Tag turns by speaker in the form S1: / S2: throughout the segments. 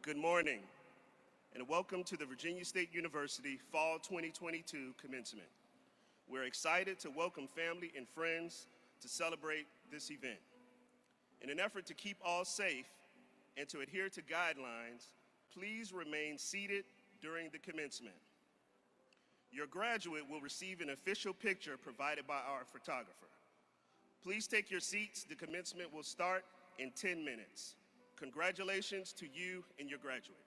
S1: Good morning, and welcome to the Virginia State University Fall 2022 Commencement. We're excited to welcome family and friends to celebrate this event. In an effort to keep all safe and to adhere to guidelines, please remain seated during the commencement. Your graduate will receive an official picture provided by our photographer. Please take your seats. The commencement will start in 10 minutes. Congratulations to you and your graduate.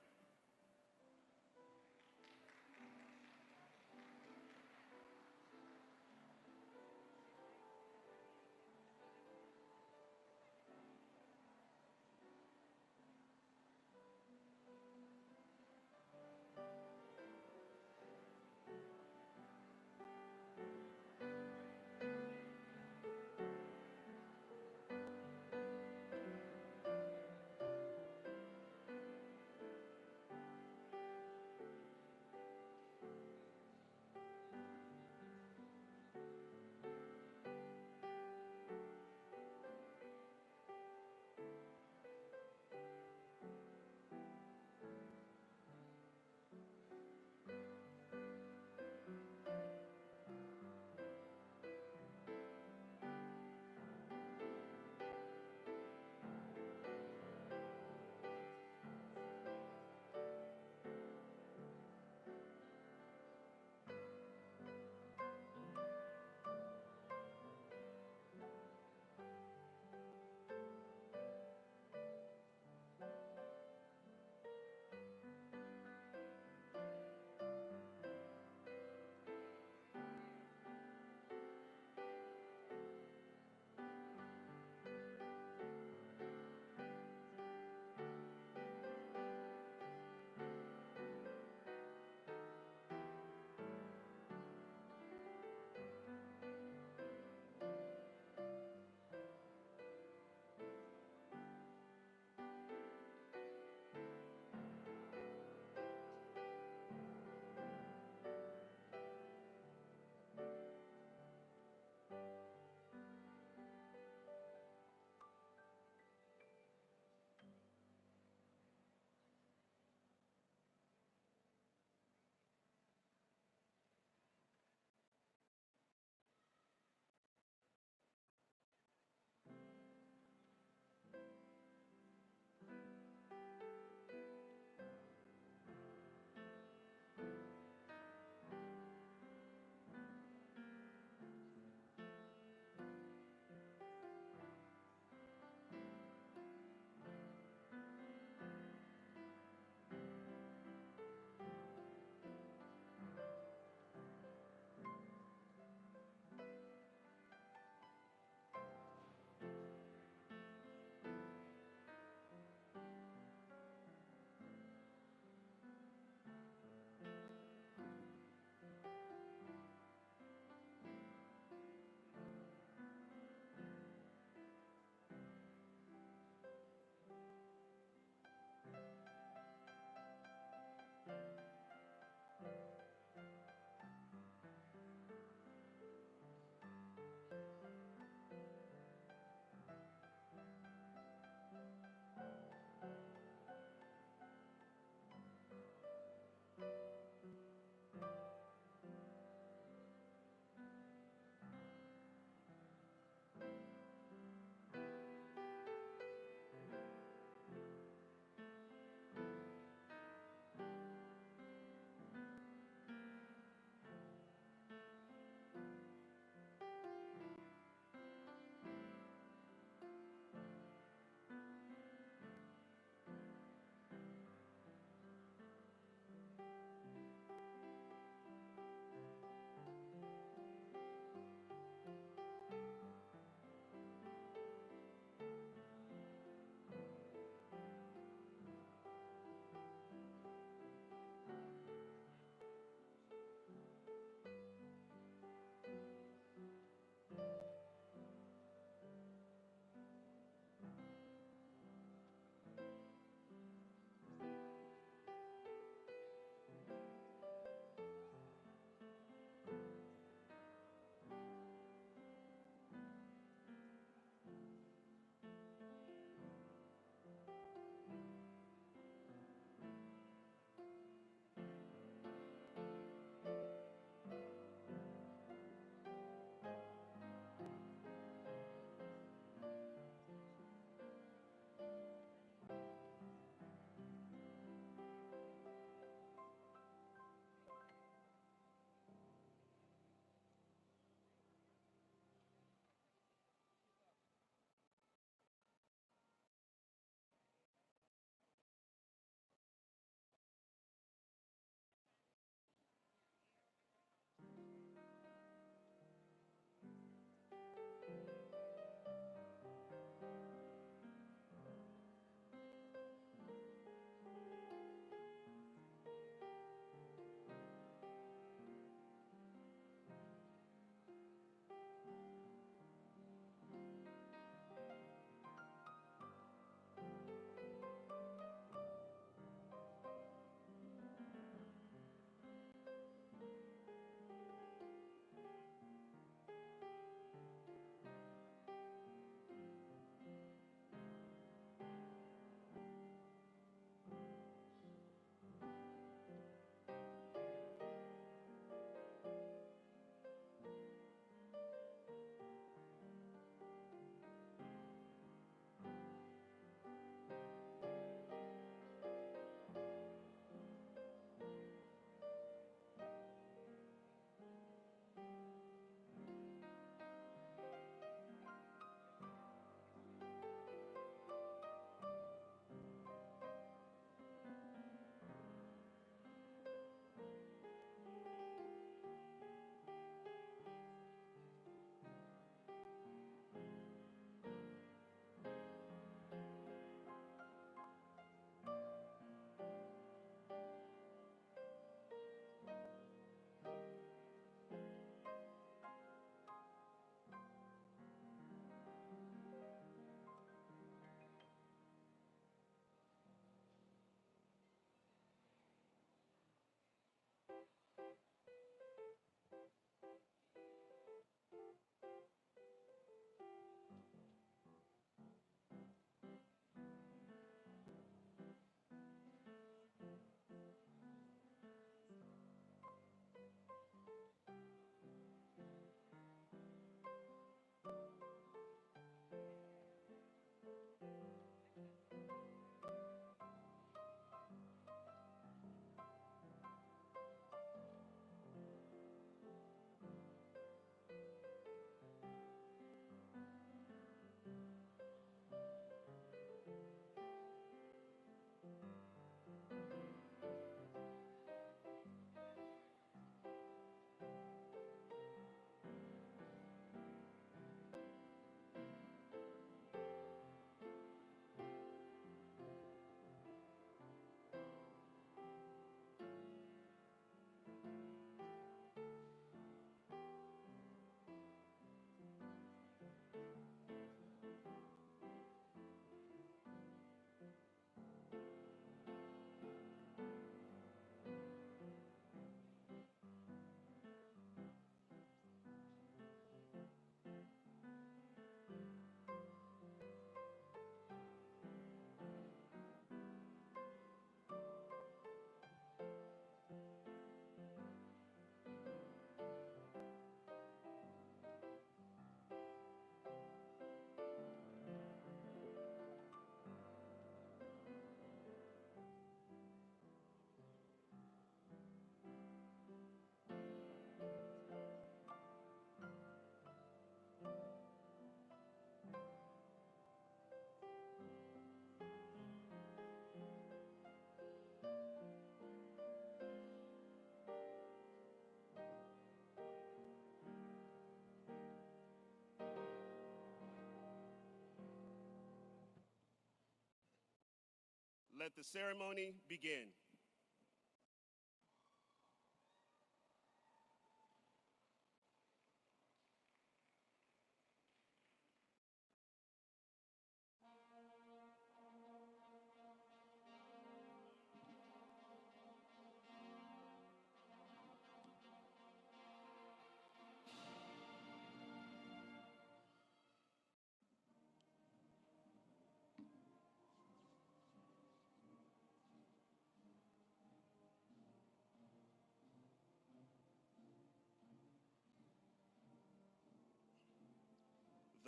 S1: Let the ceremony begin.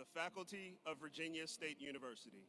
S1: The faculty of Virginia State University.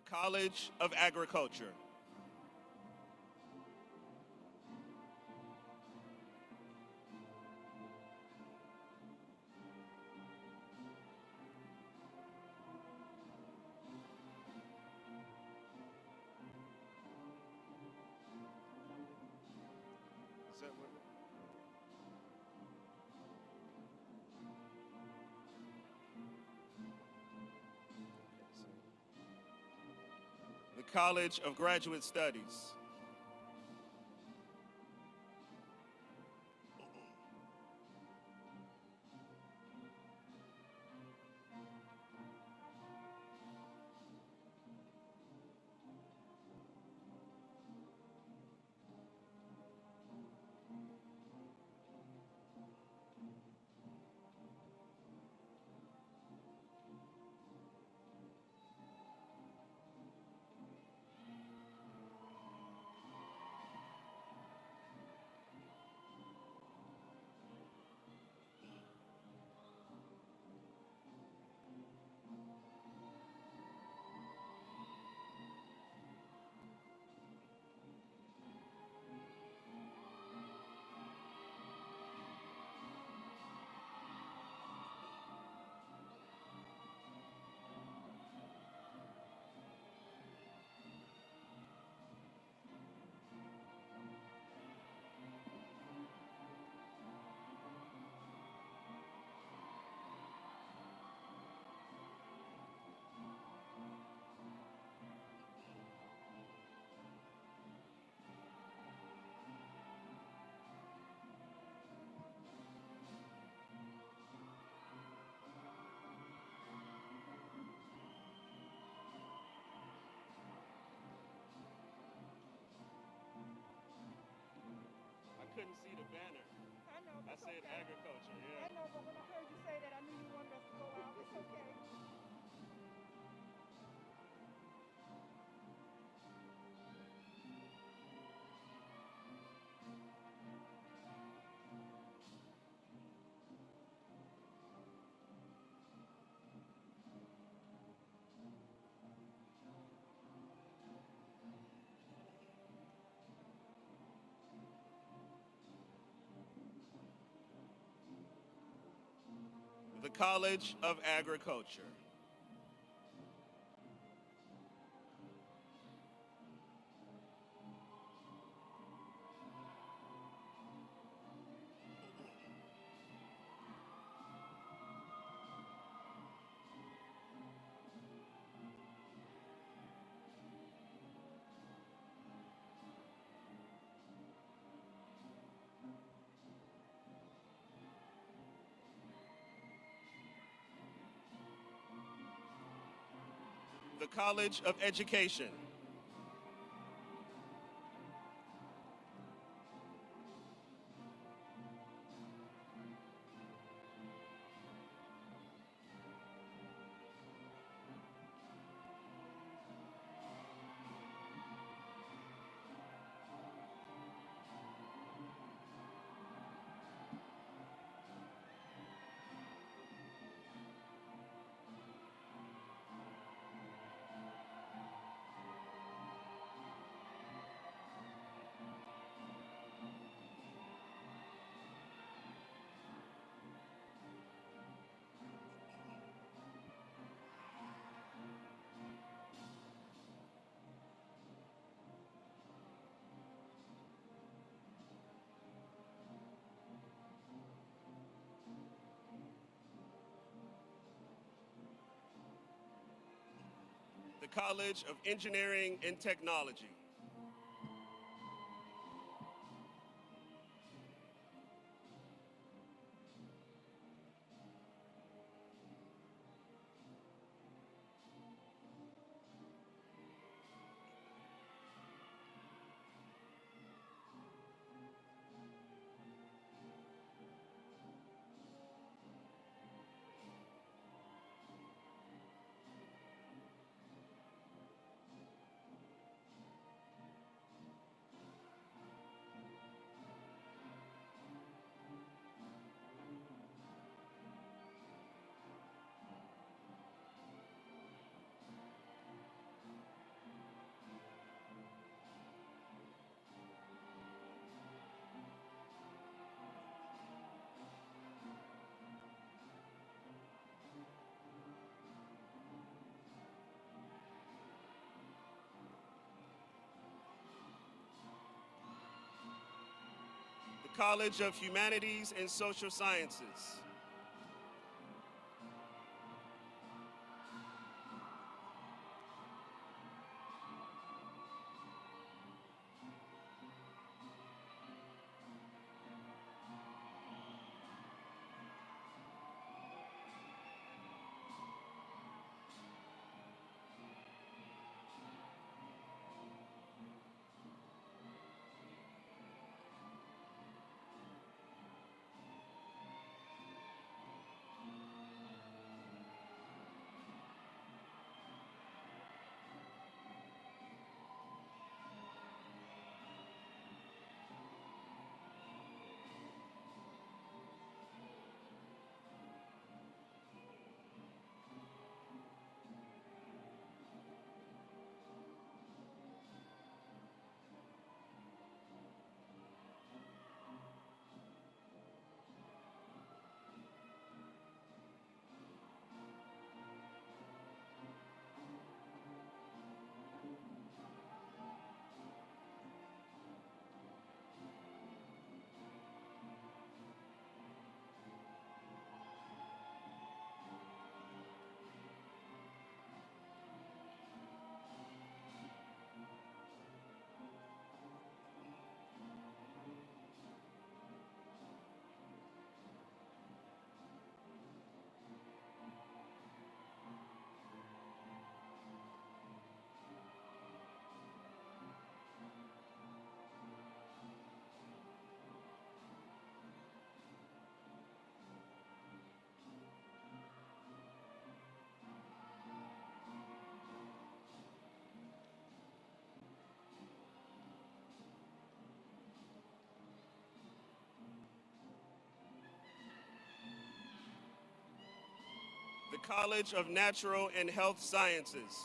S1: The College of Agriculture. Is that what? The College of Graduate Studies. I couldn't see the banner.
S2: I know.
S1: I
S2: That's
S1: said
S2: okay.
S1: agriculture,
S2: I
S1: yeah.
S2: know, but when I heard you say that, I knew you wanted us to go out. It's okay.
S1: The College of Agriculture. The College of Education. The College of Engineering and Technology. College of Humanities and Social Sciences. The College of Natural and Health Sciences.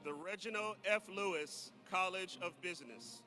S1: The Reginald F. Lewis College of Business.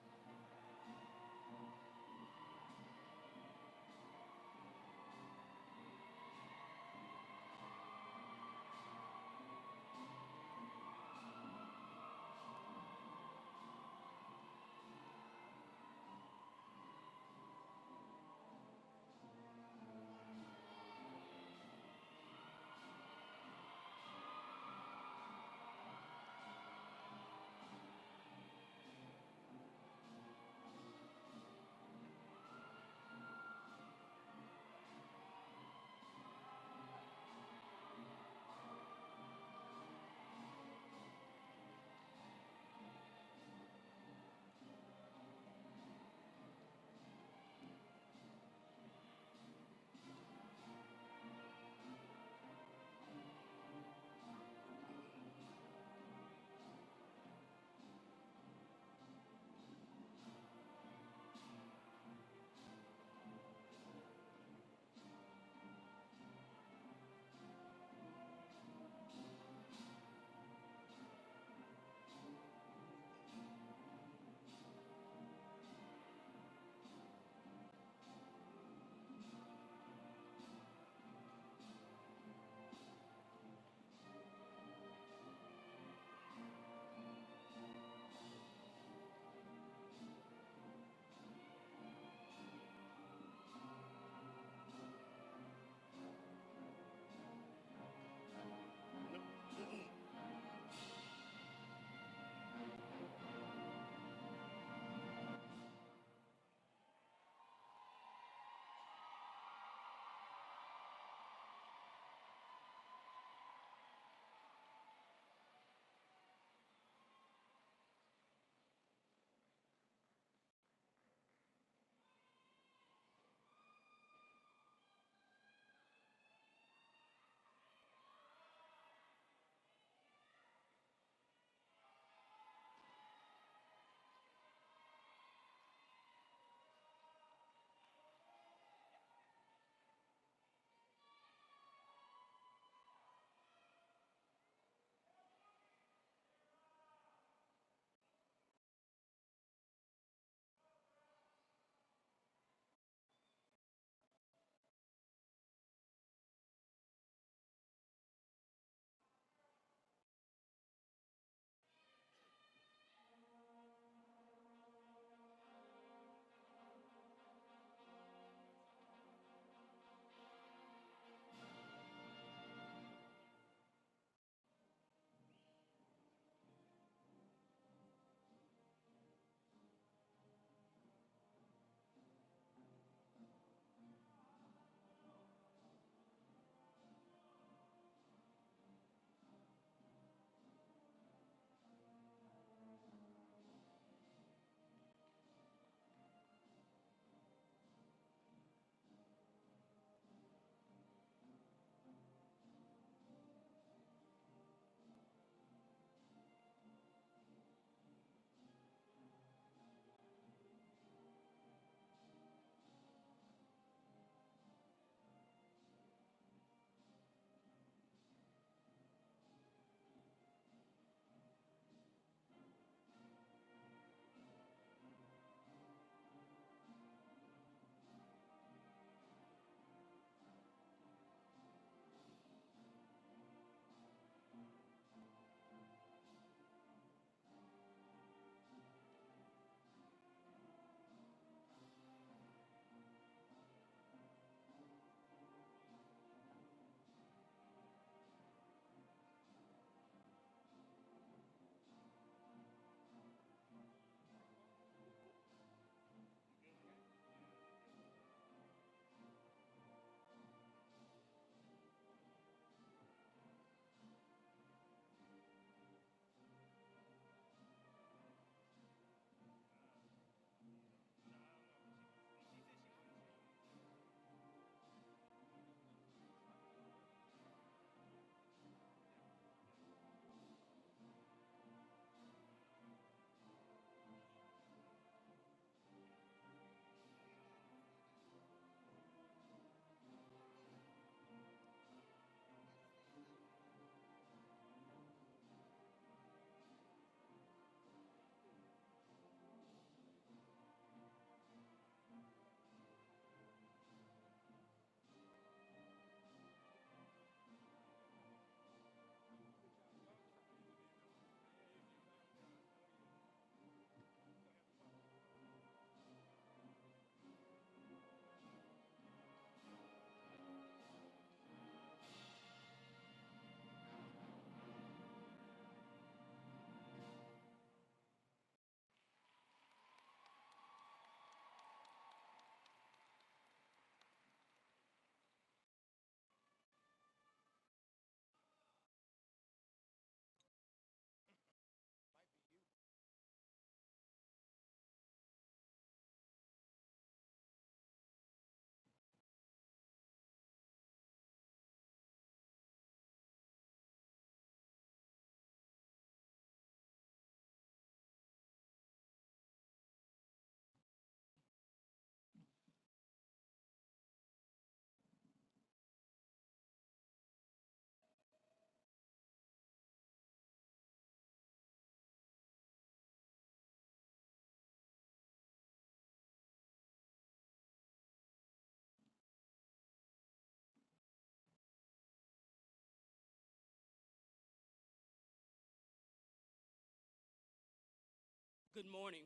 S3: Good morning.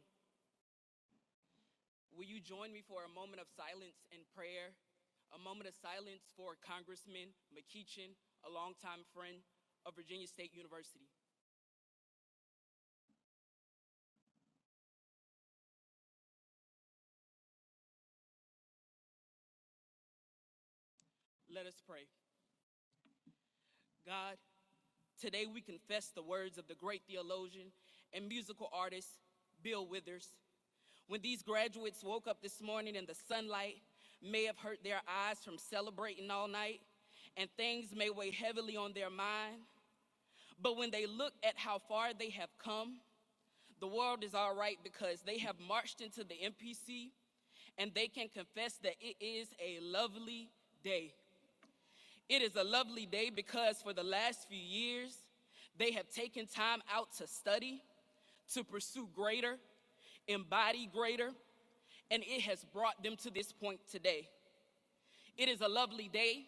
S3: Will you join me for a moment of silence and prayer? A moment of silence for Congressman McEachin, a longtime friend of Virginia State University. Let us pray. God, today we confess the words of the great theologian and musical artist, Bill Withers. When these graduates woke up this morning and the sunlight may have hurt their eyes from celebrating all night, and things may weigh heavily on their mind, but when they look at how far they have come, the world is all right because they have marched into the MPC and they can confess that it is a lovely day. It is a lovely day because for the last few years, they have taken time out to study, to pursue greater, embody greater, and it has brought them to this point today. It is a lovely day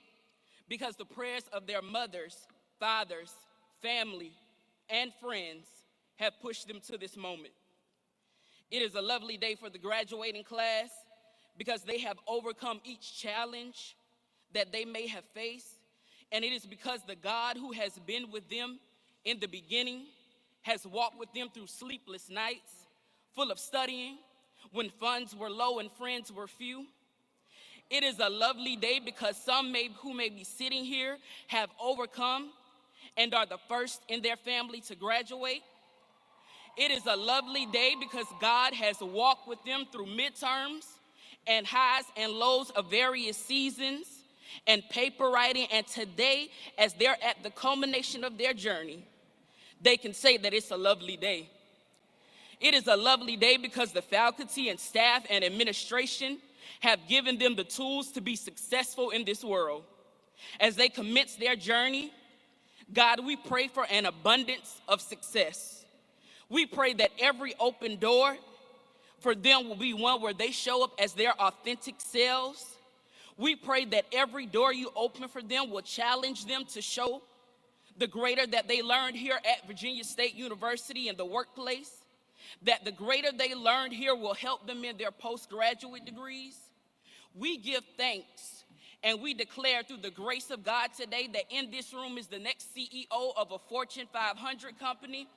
S3: because the prayers of their mothers, fathers, family, and friends have pushed them to this moment. It is a lovely day for the graduating class because they have overcome each challenge that they may have faced, and it is because the God who has been with them in the beginning has walked with them through sleepless nights, full of studying, when funds were low and friends were few. It is a lovely day because some who may be sitting here have overcome and are the first in their family to graduate. It is a lovely day because God has walked with them through midterms and highs and lows of various seasons and paper writing, and today, as they're at the culmination of their journey, they can say that it's a lovely day. It is a lovely day because the faculty and staff and administration have given them the tools to be successful in this world. As they commence their journey, God, we pray for an abundance of success. We pray that every open door for them will be one where they show up as their authentic selves. We pray that every door you open for them will challenge them to show the greater that they learned here at Virginia State University in the workplace, that the greater they learned here will help them in their postgraduate degrees. We give thanks and we declare through the grace of God today that in this room is the next CEO of a Fortune 500 company,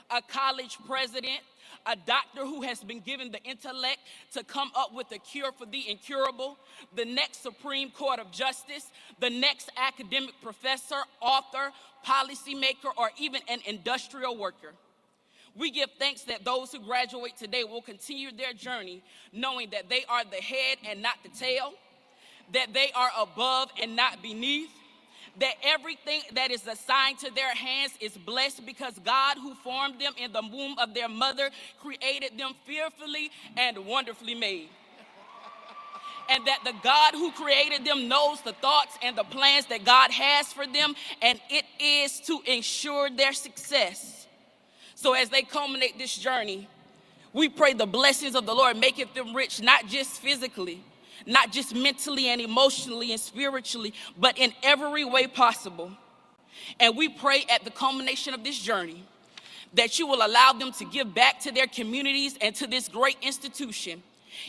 S3: a college president, a doctor who has been given the intellect to come up with a cure for the incurable, the next Supreme Court of Justice, the next academic professor, author, policymaker, or even an industrial worker. We give thanks that those who graduate today will continue their journey knowing that they are the head and not the tail, that they are above and not beneath, that everything that is assigned to their hands is blessed because God, who formed them in the womb of their mother, created them fearfully and wonderfully made. And that the God who created them knows the thoughts and the plans that God has for them, and it is to ensure their success. So as they culminate this journey, we pray the blessings of the Lord maketh them rich, not just physically, not just mentally and emotionally and spiritually, but in every way possible. And we pray at the culmination of this journey that you will allow them to give back to their communities and to this great institution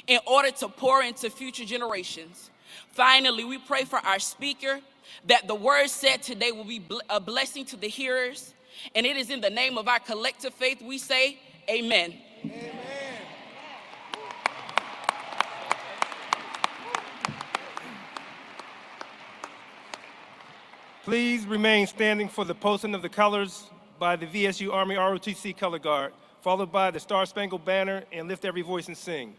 S3: in order to pour into future generations. Finally, we pray for our speaker that the words said today will be a blessing to the hearers. And it is in the name of our collective faith we say, amen.
S4: Amen. Please remain standing for the posting of the colors by the VSU Army ROTC Color Guard, followed by the Star Spangled Banner, and lift every voice and sing.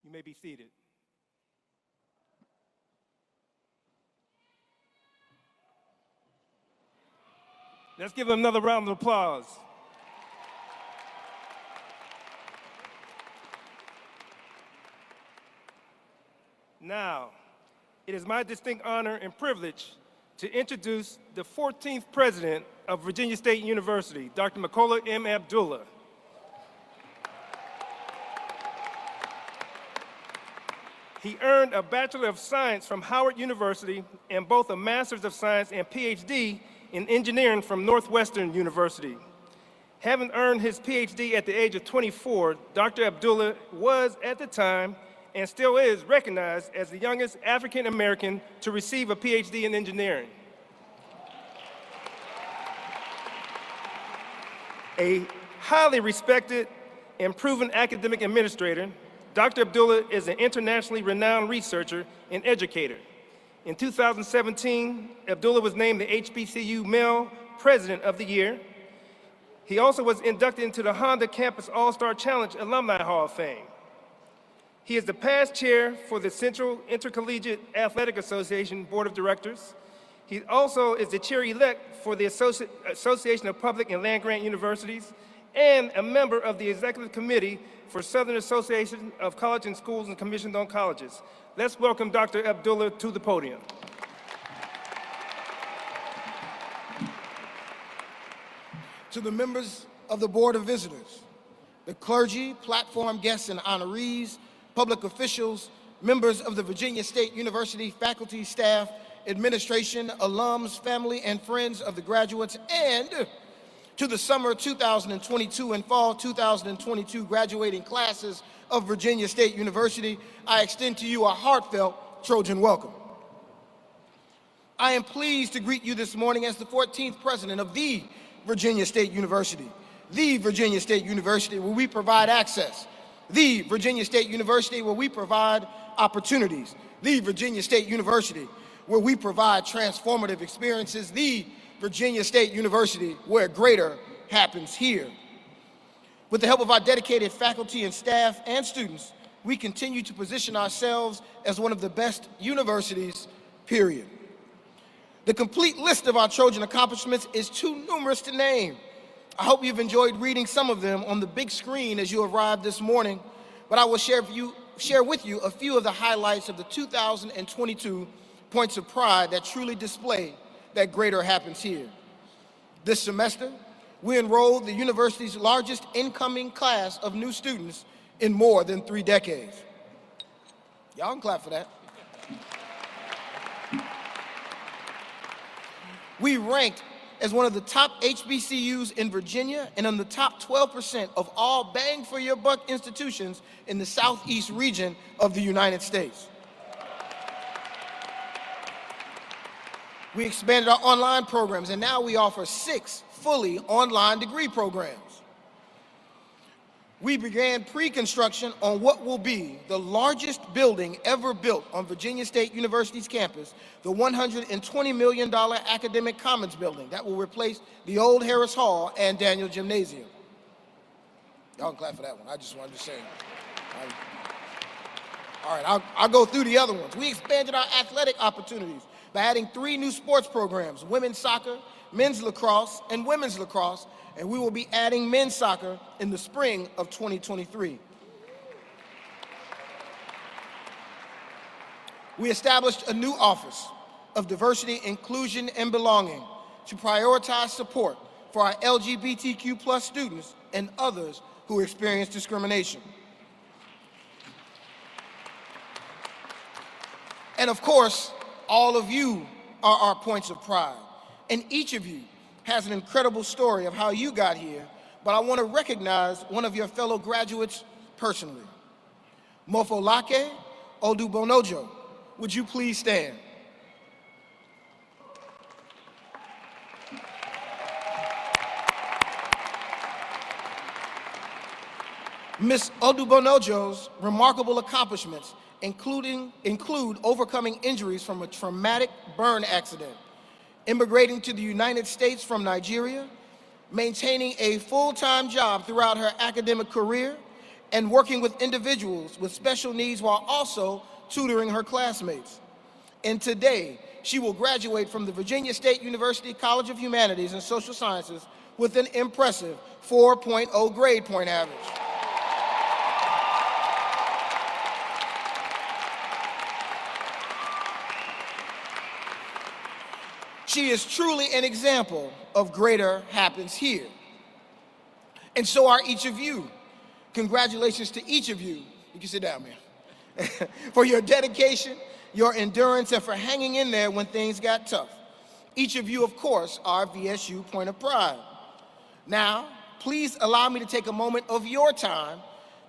S4: You may be seated. Let's give them another round of applause. Now, it is my distinct honor and privilege to introduce the 14th president of Virginia State University, Dr. Makola M. Abdullah. He earned a Bachelor of Science from Howard University and both a Master's of Science and PhD in Engineering from Northwestern University. Having earned his PhD at the age of 24, Dr. Abdullah was, at the time, and still is recognized as the youngest African American to receive a PhD in engineering. A highly respected and proven academic administrator, Dr. Abdullah is an internationally renowned researcher and educator. In 2017, Abdullah was named the HBCU Male President of the Year. He also was inducted into the Honda Campus All-Star Challenge Alumni Hall of Fame. He is the past chair for the Central Intercollegiate Athletic Association Board of Directors. He also is the chair-elect for the Association of Public and Land-Grant Universities and a member of the Executive Committee for Southern Association of Colleges and Schools and Commissioned on Colleges. Let's welcome Dr. Abdullah to the podium.
S5: To the members of the Board of Visitors, the clergy, platform guests and honorees, public officials, members of the Virginia State University faculty, staff, administration, alums, family, and friends of the graduates, and to the summer 2022 and fall 2022 graduating classes of Virginia State University, I extend to you a heartfelt Trojan welcome. I am pleased to greet you this morning as the 14th president of the Virginia State University, the Virginia State University where we provide access, the Virginia State University where we provide opportunities, the Virginia State University where we provide transformative experiences, the Virginia State University where greater happens here. With the help of our dedicated faculty and staff and students, we continue to position ourselves as one of the best universities, period. The complete list of our Trojan accomplishments is too numerous to name. I hope you've enjoyed reading some of them on the big screen as you arrived this morning, but I will share with you a few of the highlights of the 2022 points of pride that truly display that greater happens here. This semester, we enrolled the university's largest incoming class of new students in more than 3 decades. Y'all can clap for that. We ranked as one of the top HBCUs in Virginia and in the top 12% of all bang for your buck institutions in the Southeast region of the United States. We expanded our online programs, and now we offer 6 fully online degree programs. We began pre-construction on what will be the largest building ever built on Virginia State University's campus, the $120 million Academic Commons building that will replace the old Harris Hall and Daniel Gymnasium. Y'all can clap for that one. I just wanted to say. All right, I'll go through the other ones. We expanded our athletic opportunities by adding 3 new sports programs, women's soccer, men's lacrosse, and women's lacrosse, and we will be adding men's soccer in the spring of 2023. We established a new Office of Diversity, Inclusion, and Belonging to prioritize support for our LGBTQ+ students and others who experience discrimination. And of course, all of you are our points of pride, and each of you has an incredible story of how you got here, but I want to recognize one of your fellow graduates personally. Mofolake Odubonojo, would you please stand? Ms. Odubonojo's remarkable accomplishments include overcoming injuries from a traumatic burn accident, immigrating to the United States from Nigeria, maintaining a full-time job throughout her academic career, and working with individuals with special needs while also tutoring her classmates. And today, she will graduate from the Virginia State University College of Humanities and Social Sciences with an impressive 4.0 grade point average. She is truly an example of greater happens here. And so are each of you. Congratulations to each of you. You can sit down, man. For your dedication, your endurance, and for hanging in there when things got tough. Each of you, of course, are VSU point of pride. Now, please allow me to take a moment of your time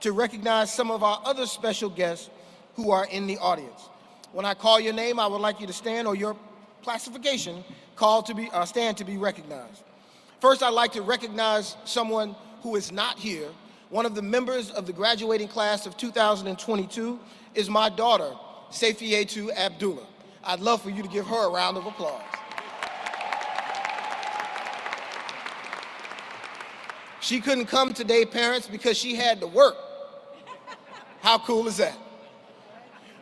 S5: to recognize some of our other special guests who are in the audience. When I call your name, I would like you to stand, or your classification stand to be recognized. First, I'd like to recognize someone who is not here. One of the members of the graduating class of 2022 is my daughter, Safietu Abdullah. I'd love for you to give her a round of applause. She couldn't come today, parents, because she had to work. How cool is that?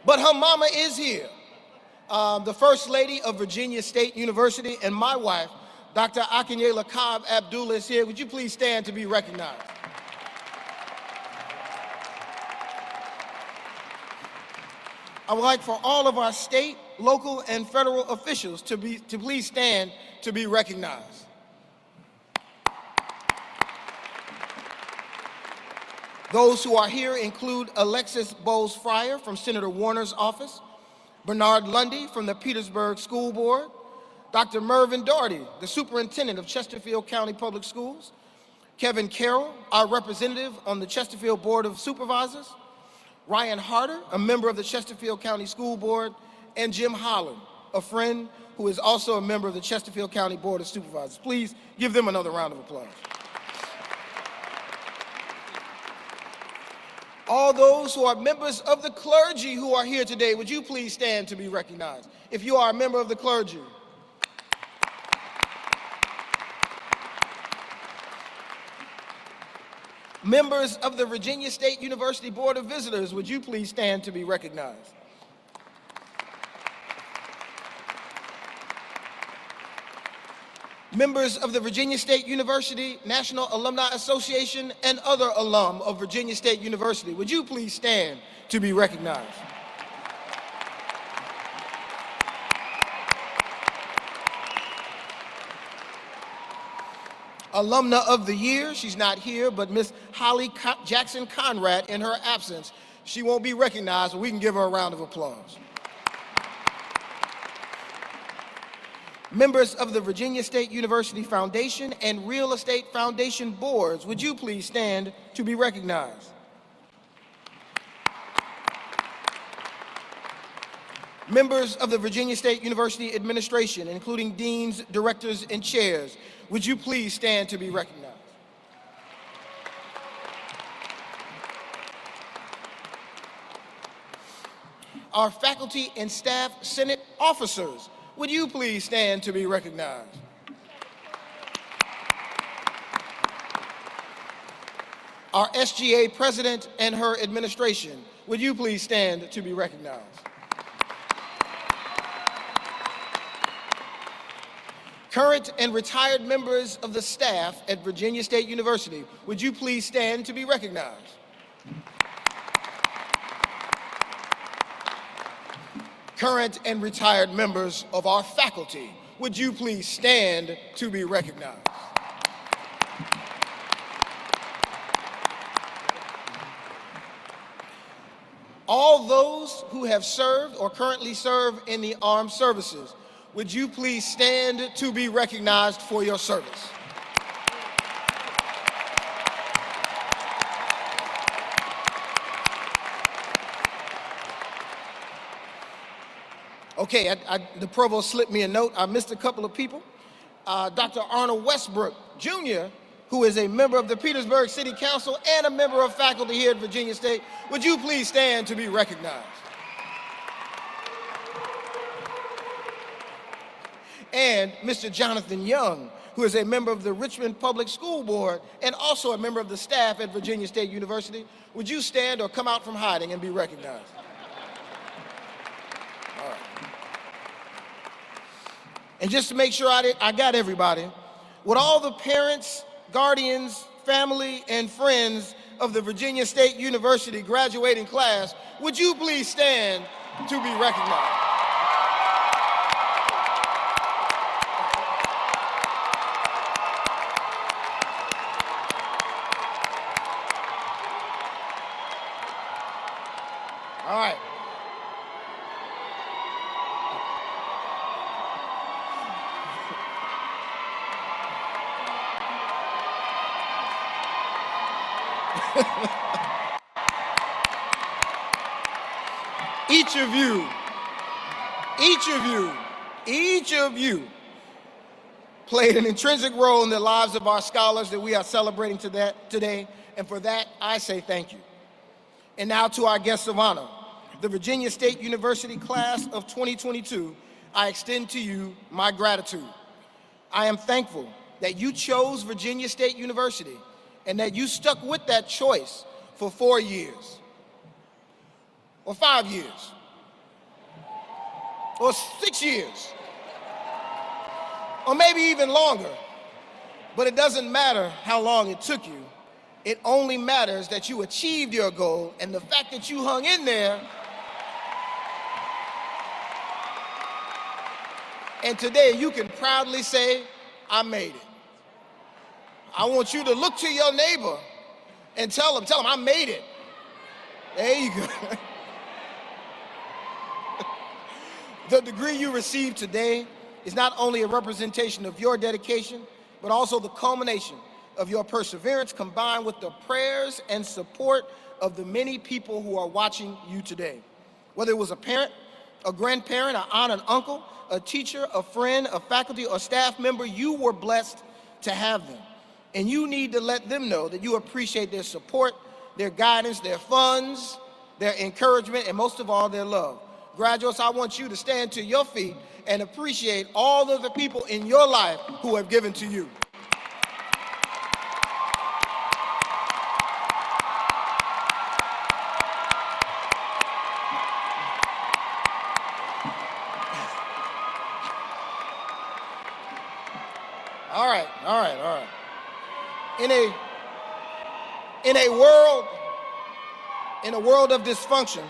S5: But her mama is here. The First Lady of Virginia State University and my wife, Dr. Akinyela Cobb Abdullah, is here. Would you please stand to be recognized? I would like for all of our state, local, and federal officials to please stand to be recognized. Those who are here include Alexis Bowles-Fryer from Senator Warner's office, Bernard Lundy from the Petersburg School Board, Dr. Mervyn Doherty, the Superintendent of Chesterfield County Public Schools, Kevin Carroll, our representative on the Chesterfield Board of Supervisors, Ryan Harder, a member of the Chesterfield County School Board, and Jim Holland, a friend who is also a member of the Chesterfield County Board of Supervisors. Please give them another round of applause. All those who are members of the clergy who are here today, would you please stand to be recognized? If you are a member of the clergy. Members of the Virginia State University Board of Visitors, would you please stand to be recognized? Members of the Virginia State University National Alumni Association and other alum of Virginia State University, would you please stand to be recognized? Alumna of the Year, she's not here, but Miss Holly Jackson Conrad in her absence. She won't be recognized, but we can give her a round of applause. Members of the Virginia State University Foundation and Real Estate Foundation boards, would you please stand to be recognized? Members of the Virginia State University Administration, including deans, directors, and chairs, would you please stand to be recognized? Our faculty and staff Senate officers, would you please stand to be recognized? Our SGA president and her administration, would you please stand to be recognized? Current and retired members of the staff at Virginia State University, would you please stand to be recognized? Current and retired members of our faculty, would you please stand to be recognized? All those who have served or currently serve in the armed services, would you please stand to be recognized for your service? Okay, the provost slipped me a note. I missed a couple of people. Dr. Arnold Westbrook, Jr., who is a member of the Petersburg City Council and a member of faculty here at Virginia State, would you please stand to be recognized? And Mr. Jonathan Young, who is a member of the Richmond Public School Board and also a member of the staff at Virginia State University. Would you stand or come out from hiding and be recognized? All right. And just to make sure I got everybody, would all the parents, guardians, family, and friends of the Virginia State University graduating class, would you please stand to be recognized? All right. Each of you played an intrinsic role in the lives of our scholars that we are celebrating today, and for that, I say thank you. And now to our guests of honor, the Virginia State University class of 2022, I extend to you my gratitude. I am thankful that you chose Virginia State University and that you stuck with that choice for 4 years, or 5 years, or 6 years, or maybe even longer. But it doesn't matter how long it took you. It only matters that you achieved your goal, and the fact that you hung in there. And today you can proudly say, I made it. I want you to look to your neighbor and tell him, I made it. There you go. The degree you received today is not only a representation of your dedication, but also the culmination of your perseverance combined with the prayers and support of the many people who are watching you today. Whether it was a parent, a grandparent, an aunt, an uncle, a teacher, a friend, a faculty, or staff member, you were blessed to have them. And you need to let them know that you appreciate their support, their guidance, their funds, their encouragement, and most of all, their love. Graduates, I want you to stand to your feet and appreciate all of the people in your life who have given to you. All right. In a world of dysfunction,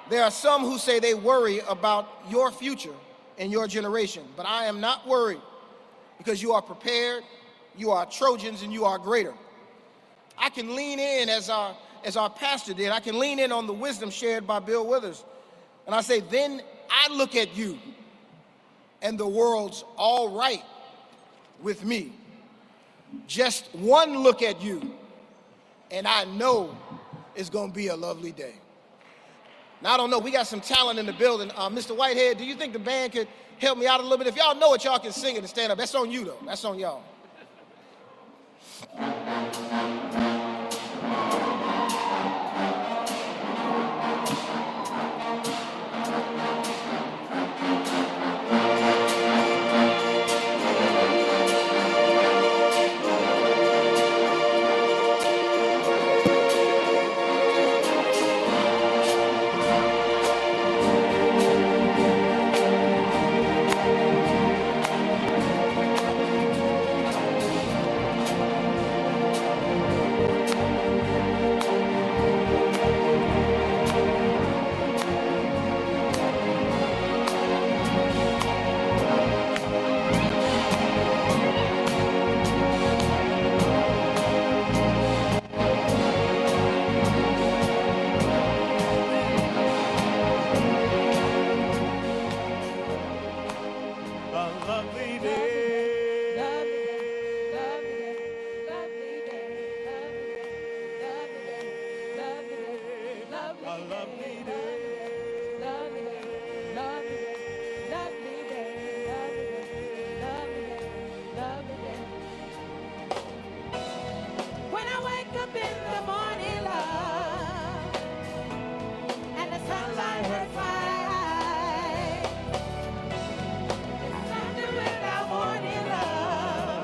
S5: there are some who say they worry about your future and your generation, but I am not worried because you are prepared, you are Trojans, and you are greater. I can lean in as our pastor did. I can lean in on the wisdom shared by Bill Withers, and I say, then I look at you, and the world's all right with me. Just one look at you, and I know it's going to be a lovely day. Now, I don't know, we got some talent in the building. Mr. Whitehead, do you think the band could help me out a little bit? If y'all know it, y'all can sing it and stand up. That's on you, though. That's on y'all.
S2: Something with our morning love.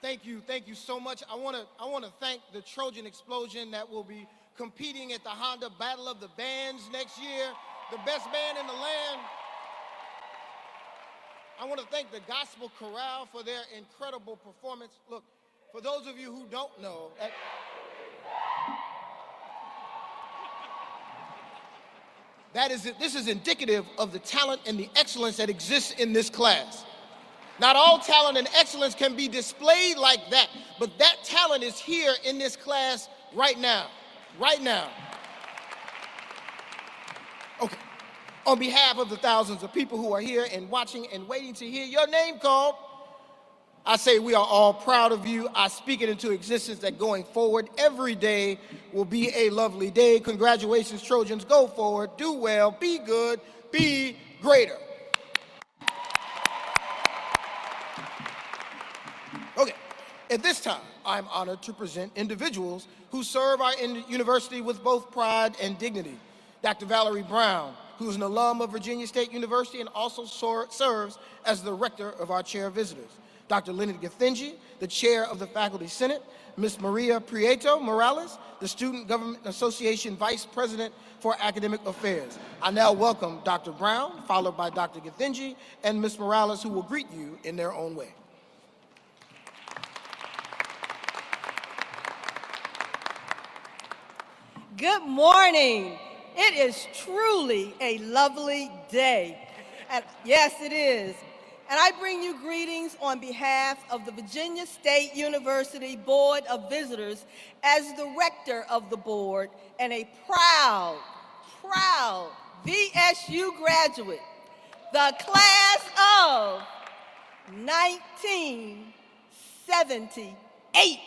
S5: Thank you so much. I want to thank the Trojan Explosion that will be competing at the Honda Battle of the Bands next year, the best band in the land. I want to thank the Gospel Chorale for their incredible performance. Look, for those of you who don't know, this is indicative of the talent and the excellence that exists in this class. Not all talent and excellence can be displayed like that, but that talent is here in this class right now. Right now. Okay. On behalf of the thousands of people who are here and watching and waiting to hear your name called, I say we are all proud of you. I speak it into existence that going forward, every day will be a lovely day. Congratulations, Trojans. Go forward, do well, be good, be greater. Okay, at this time, I'm honored to present individuals who serve our university with both pride and dignity. Dr. Valerie Brown, who is an alum of Virginia State University and also serves as the rector of our chair of visitors. Dr. Leonard Gethinji, the chair of the Faculty Senate. Ms. Maria Prieto Morales, the Student Government Association Vice President for Academic Affairs. I now welcome Dr. Brown, followed by Dr. Gethinji and Ms. Morales, who will greet you in their own way.
S2: Good morning. It is truly a lovely day. And yes, it is. And I bring you greetings on behalf of the Virginia State University Board of Visitors as the rector of the board and a proud VSU graduate, the class of 1978.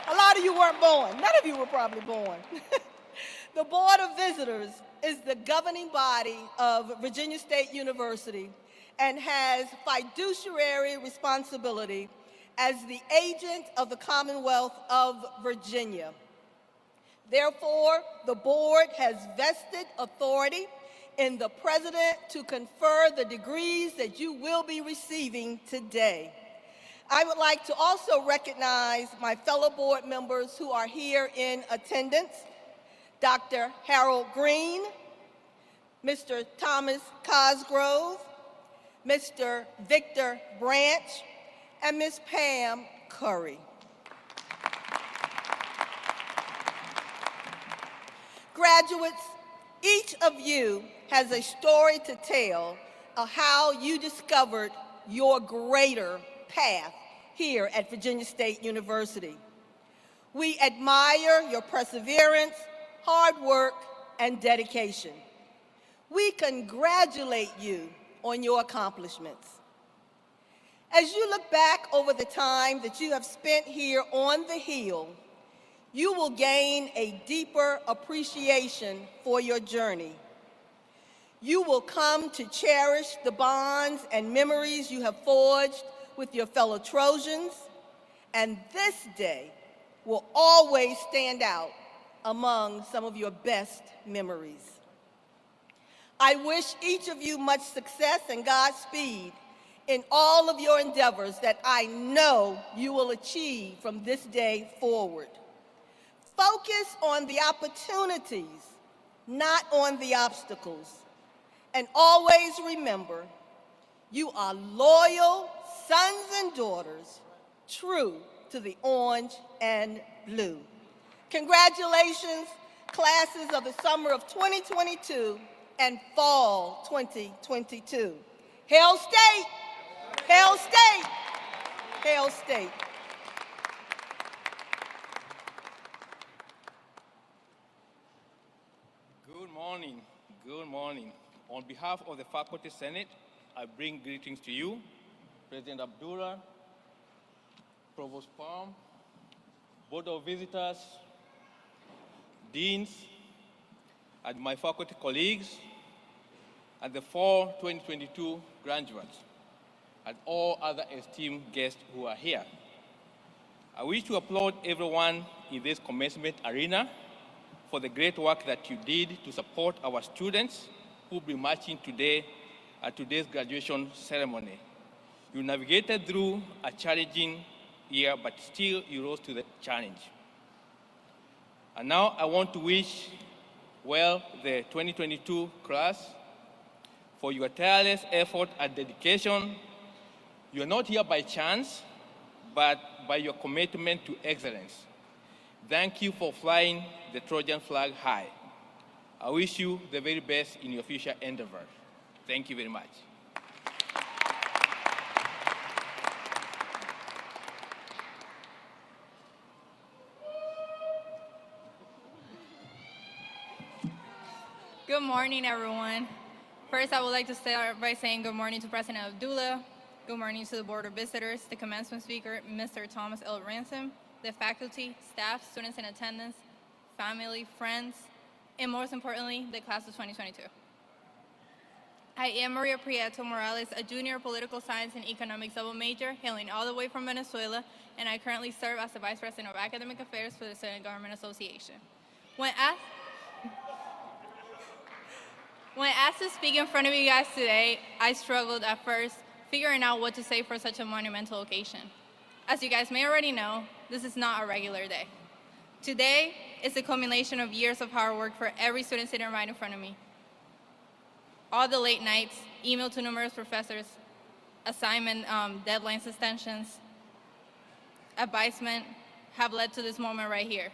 S2: A lot of you weren't born. None of you were probably born. The Board of Visitors is the governing body of Virginia State University and has fiduciary responsibility as the agent of the Commonwealth of Virginia. Therefore, the board has vested authority in the president to confer the degrees that you will be receiving today. I would like to also recognize my fellow board members who are here in attendance: Dr. Harold Green, Mr. Thomas Cosgrove, Mr. Victor Branch, and Ms. Pam Curry. Graduates, each of you has a story to tell of how you discovered your greater path here at Virginia State University. We admire your perseverance, hard work, and dedication. We congratulate you on your accomplishments. As you look back over the time that you have spent here on the Hill, you will gain a deeper appreciation for your journey. You will come to cherish the bonds and memories you have forged with your fellow Trojans, and this day will always stand out among some of your best memories. I wish each of you much success and Godspeed in all of your endeavors that I know you will achieve from this day forward. Focus on the opportunities, not on the obstacles. And always remember, you are loyal sons and daughters, true to the orange and blue. Congratulations, classes of the summer of 2022 and fall 2022. Hail State! Hail State! Hail State!
S6: Good morning. Good morning. On behalf of the Faculty Senate, I bring greetings to you, President Abdullah, Provost Palm, Board of Visitors, Deans, and my faculty colleagues, and the fall 2022 graduates, and all other esteemed guests who are here. I wish to applaud everyone in this commencement arena for the great work that you did to support our students who will be marching today at today's graduation ceremony. You navigated through a challenging year, but still you rose to the challenge. And now I want to wish well the 2022 class for your tireless effort and dedication. You're not here by chance, but by your commitment to excellence. Thank you for flying the Trojan flag high. I wish you the very best in your future endeavors. Thank you very much.
S7: Good morning, everyone. First, I would like to start by saying good morning to President Abdullah, good morning to the Board of Visitors, the commencement speaker, Mr. Thomas L. Ransom, the faculty, staff, students in attendance, family, friends, and most importantly, the class of 2022. I am Maria Prieto Morales, a junior political science and economics double major, hailing all the way from Venezuela, and I currently serve as the Vice President of Academic Affairs for the Student Government Association. When asked to speak in front of you guys today, I struggled at first figuring out what to say for such a monumental occasion. As you guys may already know, this is not a regular day. Today is the culmination of years of hard work for every student sitting right in front of me. All the late nights, email to numerous professors, assignment deadlines extensions, advisement have led to this moment right here,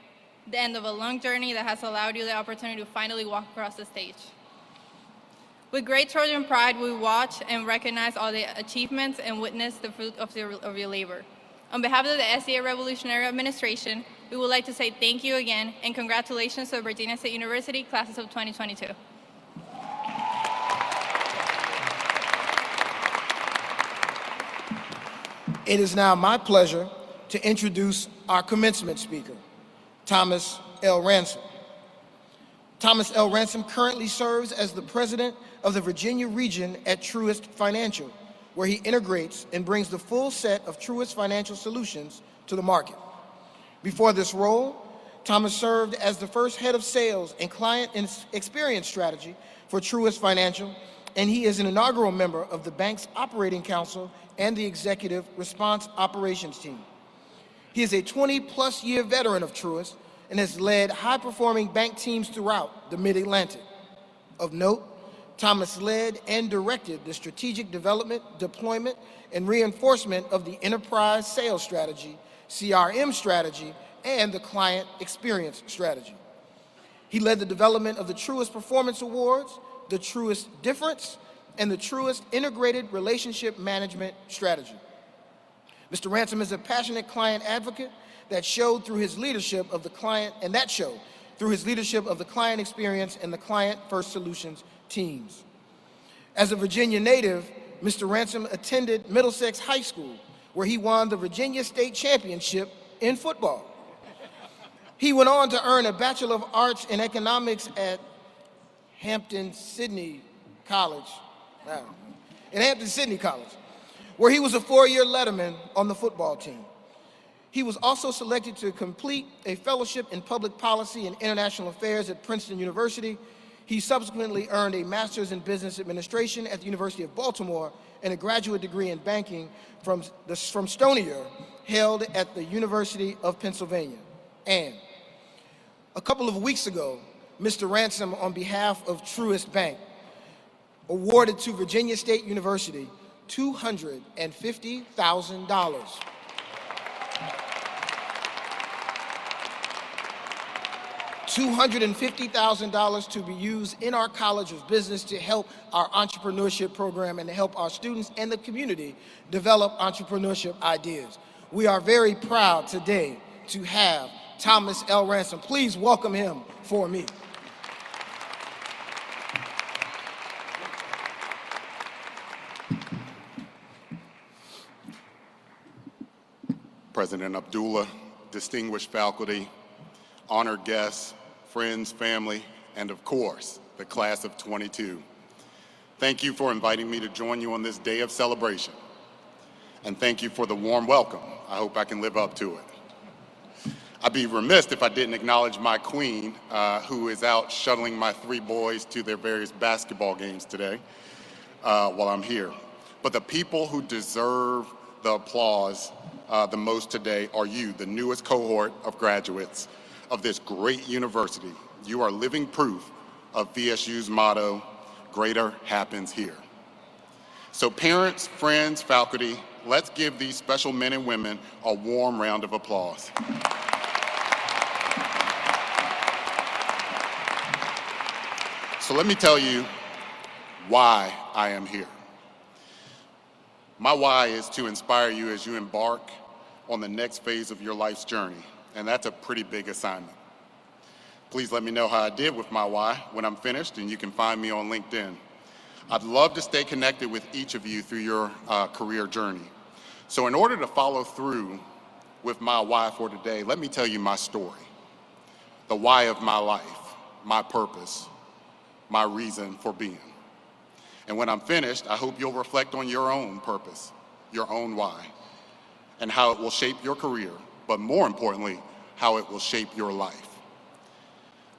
S7: the end of a long journey that has allowed you the opportunity to finally walk across the stage. With great Trojan pride, we watch and recognize all the achievements and witness the fruit of your labor. On behalf of the SCA Revolutionary Administration, we would like to say thank you again and congratulations to the Virginia State University classes of 2022.
S5: It is now my pleasure to introduce our commencement speaker, Thomas L. Ransom. Thomas L. Ransom currently serves as the president of the Virginia region at Truist Financial, where he integrates and brings the full set of Truist financial solutions to the market. Before this role, Thomas served as the first head of sales and client experience strategy for Truist Financial, and he is an inaugural member of the bank's operating council and the executive response operations team. He is a 20-plus year veteran of Truist and has led high-performing bank teams throughout the Mid-Atlantic. Of note, Thomas led and directed the strategic development, deployment, and reinforcement of the enterprise sales strategy, CRM strategy, and the client experience strategy. He led the development of the Truist Performance Awards, the Truist Difference, and the Truist Integrated Relationship Management Strategy. Mr. Ransom is a passionate client advocate that showed through his leadership of the client, and that showed through his leadership of the client experience and the Client First Solutions teams. As a Virginia native, Mr. Ransom attended Middlesex High School, where he won the Virginia State Championship in football. He went on to earn a Bachelor of Arts in Economics at Hampton-Sydney College, where he was a four-year letterman on the football team. He was also selected to complete a fellowship in public policy and international affairs at Princeton University. He subsequently earned a master's in business administration at the University of Baltimore and a graduate degree in banking from Stonier, held at the University of Pennsylvania. And a couple of weeks ago, Mr. Ransom, on behalf of Truist Bank, awarded to Virginia State University $250,000. $250,000 to be used in our College of Business to help our entrepreneurship program and to help our students and the community develop entrepreneurship ideas. We are very proud today to have Thomas L. Ransom. Please welcome him for me.
S8: President Abdullah, distinguished faculty, honored guests, friends, family, and of course, the class of 22. Thank you for inviting me to join you on this day of celebration. And thank you for the warm welcome. I hope I can live up to it. I'd be remiss if I didn't acknowledge my queen, who is out shuttling my three boys to their various basketball games today while I'm here. But the people who deserve the applause the most today are you, the newest cohort of graduates of this great university. You are living proof of VSU's motto, greater happens here. So parents, friends, faculty, let's give these special men and women a warm round of applause. So let me tell you why I am here. My why is to inspire you as you embark on the next phase of your life's journey, and that's a pretty big assignment. Please let me know how I did with my why when I'm finished, and you can find me on LinkedIn. I'd love to stay connected with each of you through your career journey. So in order to follow through with my why for today, let me tell you my story, the why of my life, my purpose, my reason for being. And when I'm finished, I hope you'll reflect on your own purpose, your own why, and how it will shape your career, but more importantly, how it will shape your life.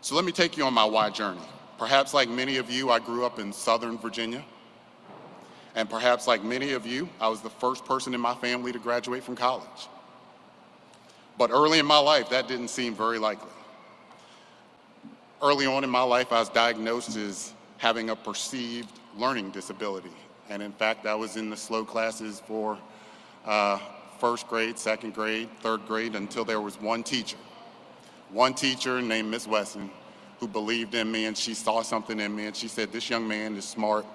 S8: So let me take you on my why journey. Perhaps like many of you, I grew up in Southern Virginia. And perhaps like many of you, I was the first person in my family to graduate from college. But early in my life, that didn't seem very likely. Early on in my life, I was diagnosed as having a perceived learning disability. And in fact, I was in the slow classes for first grade, second grade, third grade, until there was one teacher named Miss Wesson who believed in me, and she saw something in me, and she said, this young man is smart.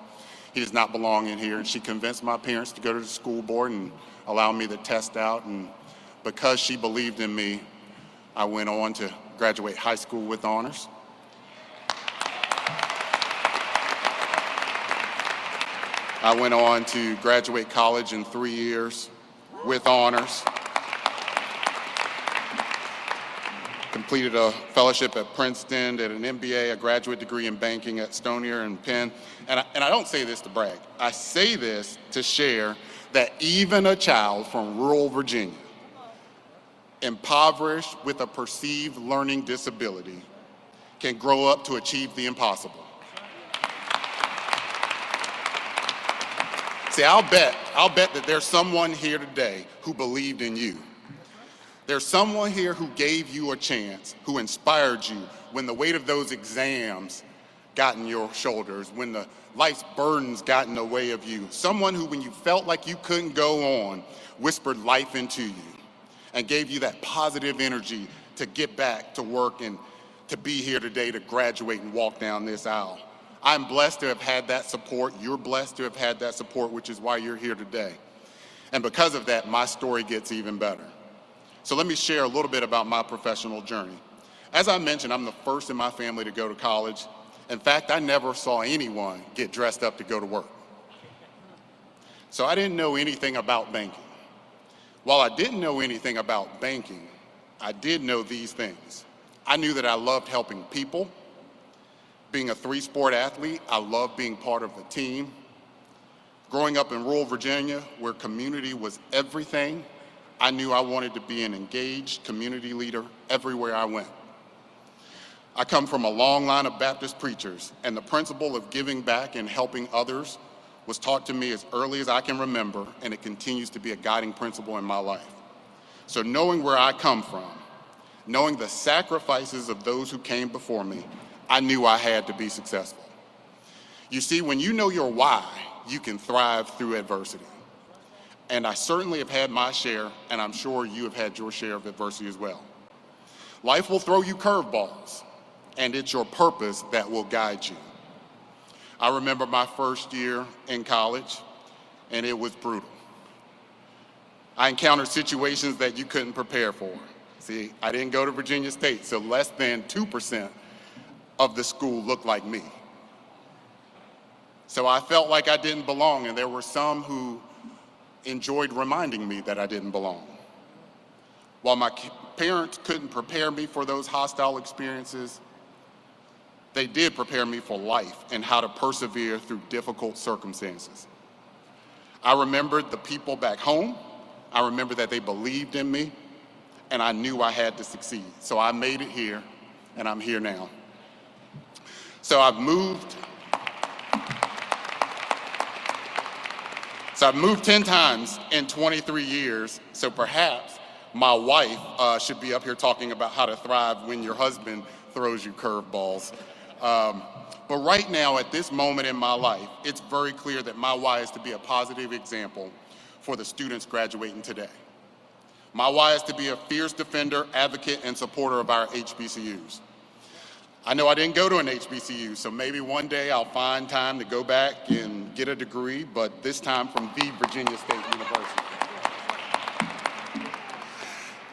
S8: He does not belong in here. And she convinced my parents to go to the school board and allow me to test out. And because she believed in me, I went on to graduate high school with honors. I went on to graduate college in 3 years with honors. Completed a fellowship at Princeton, did an MBA, a graduate degree in banking at Stonier and Penn. And I don't say this to brag. I say this to share that even a child from rural Virginia, impoverished with a perceived learning disability, can grow up to achieve the impossible. See, I'll bet that there's someone here today who believed in you. There's someone here who gave you a chance, who inspired you when the weight of those exams got in your shoulders, when the life's burdens got in the way of you. Someone who, when you felt like you couldn't go on, whispered life into you and gave you that positive energy to get back to work and to be here today to graduate and walk down this aisle. I'm blessed to have had that support. You're blessed to have had that support, which is why you're here today. And because of that, my story gets even better. So let me share a little bit about my professional journey. As I mentioned, I'm the first in my family to go to college. In fact, I never saw anyone get dressed up to go to work. So I didn't know anything about banking. While I didn't know anything about banking, I did know these things. I knew that I loved helping people. Being a three-sport athlete, I loved being part of a team. Growing up in rural Virginia, where community was everything, I knew I wanted to be an engaged community leader everywhere I went. I come from a long line of Baptist preachers, and the principle of giving back and helping others was taught to me as early as I can remember, and it continues to be a guiding principle in my life. So knowing where I come from, knowing the sacrifices of those who came before me, I knew I had to be successful. You see, when you know your why, you can thrive through adversity. And I certainly have had my share, and I'm sure you have had your share of adversity as well. Life will throw you curveballs, and it's your purpose that will guide you. I remember my first year in college, and it was brutal. I encountered situations that you couldn't prepare for. See, I didn't go to Virginia State, so less than 2% of the school looked like me. So I felt like I didn't belong, and there were some who enjoyed reminding me that I didn't belong. While my parents couldn't prepare me for those hostile experiences, they did prepare me for life and how to persevere through difficult circumstances. I remembered the people back home. I remember that they believed in me, and I knew I had to succeed. So I made it here, and I'm here now. So So I've moved 10 times in 23 years, so perhaps my wife should be up here talking about how to thrive when your husband throws you curveballs. But right now, at this moment in my life, it's very clear that my why is to be a positive example for the students graduating today. My why is to be a fierce defender, advocate, and supporter of our HBCUs. I know I didn't go to an HBCU, so maybe one day I'll find time to go back and get a degree, but this time from the Virginia State University.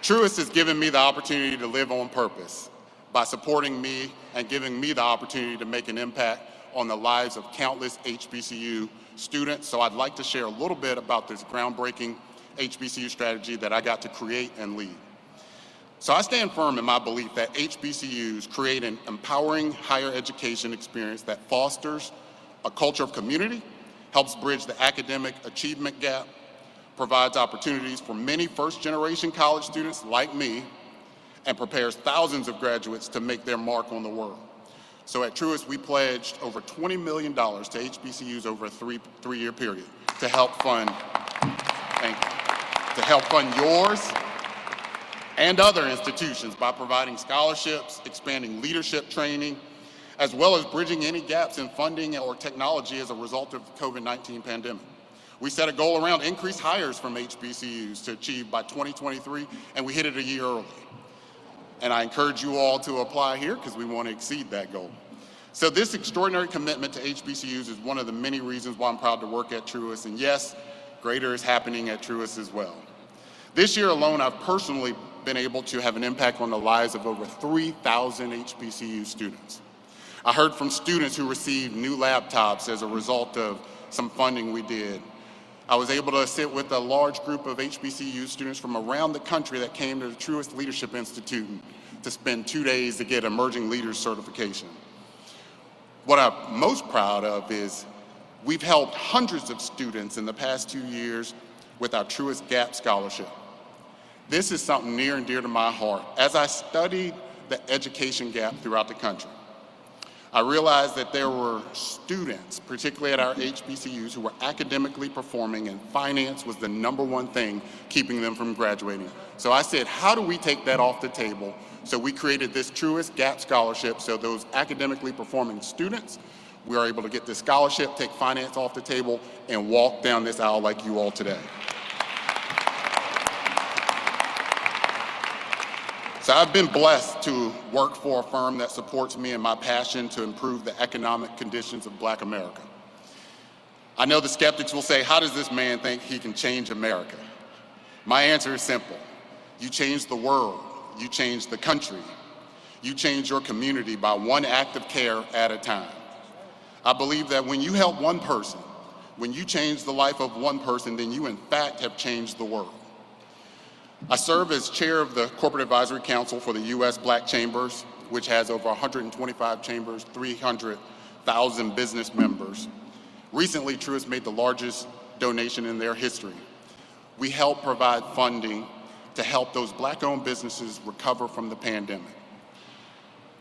S8: Truist has given me the opportunity to live on purpose by supporting me and giving me the opportunity to make an impact on the lives of countless HBCU students. So I'd like to share a little bit about this groundbreaking HBCU strategy that I got to create and lead. So I stand firm in my belief that HBCUs create an empowering higher education experience that fosters a culture of community, helps bridge the academic achievement gap, provides opportunities for many first-generation college students like me, and prepares thousands of graduates to make their mark on the world. So at Truist, we pledged over $20 million to HBCUs over a three-year period to help fund, yours and other institutions by providing scholarships, expanding leadership training, as well as bridging any gaps in funding or technology as a result of the COVID-19 pandemic. We set a goal around increased hires from HBCUs to achieve by 2023, and we hit it a year early. And I encourage you all to apply here because we want to exceed that goal. So this extraordinary commitment to HBCUs is one of the many reasons why I'm proud to work at Truist, and yes, greater is happening at Truist as well. This year alone, I've personally been able to have an impact on the lives of over 3,000 HBCU students. I heard from students who received new laptops as a result of some funding we did. I was able to sit with a large group of HBCU students from around the country that came to the Truist Leadership Institute to spend 2 days to get Emerging Leaders certification. What I'm most proud of is we've helped hundreds of students in the past 2 years with our Truist Gap Scholarship. This is something near and dear to my heart. As I studied the education gap throughout the country, I realized that there were students, particularly at our HBCUs, who were academically performing, and finance was the #1 thing keeping them from graduating. So I said, how do we take that off the table? So we created this Truist Gap Scholarship, so those academically performing students, we are able to get this scholarship, take finance off the table, and walk down this aisle like you all today. So I've been blessed to work for a firm that supports me in my passion to improve the economic conditions of Black America. I know the skeptics will say, how does this man think he can change America? My answer is simple. You change the world, you change the country, you change your community by one act of care at a time. I believe that when you help one person, when you change the life of one person, then you in fact have changed the world. I serve as chair of the Corporate Advisory Council for the U.S. Black Chambers, which has over 125 chambers, 300,000 business members. Recently, Truist made the largest donation in their history. We help provide funding to help those Black-owned businesses recover from the pandemic.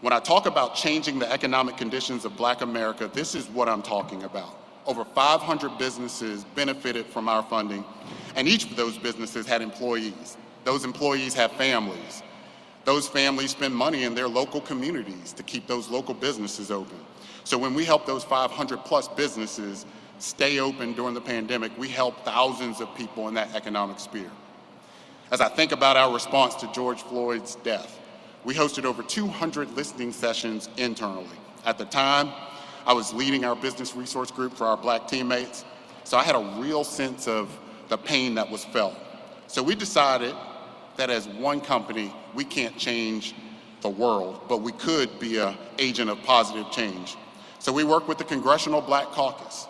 S8: When I talk about changing the economic conditions of Black America, this is what I'm talking about. Over 500 businesses benefited from our funding, and each of those businesses had employees. Those employees have families. Those families spend money in their local communities to keep those local businesses open. So when we help those 500+ businesses stay open during the pandemic, we help thousands of people in that economic sphere. As I think about our response to George Floyd's death, we hosted over 200 listening sessions internally. At the time, I was leading our business resource group for our Black teammates, so I had a real sense of the pain that was felt. So we decided that as one company, we can't change the world, but we could be an agent of positive change. So we worked with the Congressional Black Caucus,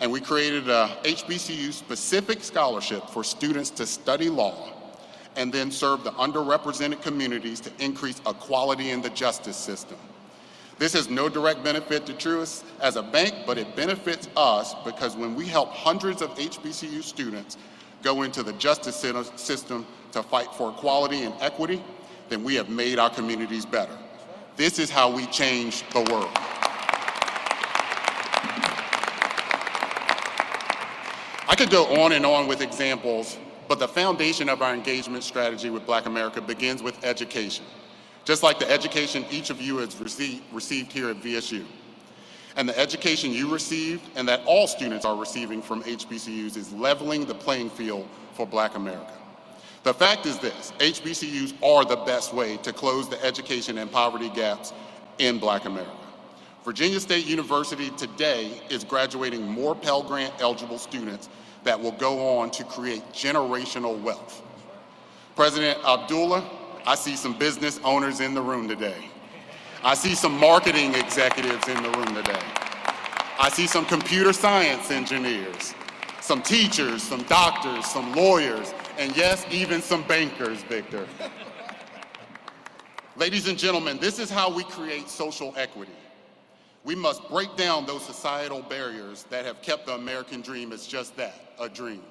S8: and we created a HBCU-specific scholarship for students to study law and then serve the underrepresented communities to increase equality in the justice system. This has no direct benefit to Truist as a bank, but it benefits us because when we help hundreds of HBCU students go into the justice system to fight for equality and equity, then we have made our communities better. This is how we change the world. I could go on and on with examples, but the foundation of our engagement strategy with Black America begins with education, just like the education each of you has received here at VSU. And the education you received and that all students are receiving from HBCUs is leveling the playing field for Black America. The fact is this: HBCUs are the best way to close the education and poverty gaps in Black America. Virginia State University today is graduating more Pell Grant eligible students that will go on to create generational wealth. President Abdullah, I see some business owners in the room today. I see some marketing executives in the room today. I see some computer science engineers, some teachers, some doctors, some lawyers, and yes, even some bankers, Victor. Ladies and gentlemen, this is how we create social equity. We must break down those societal barriers that have kept the American dream as just that, a dream.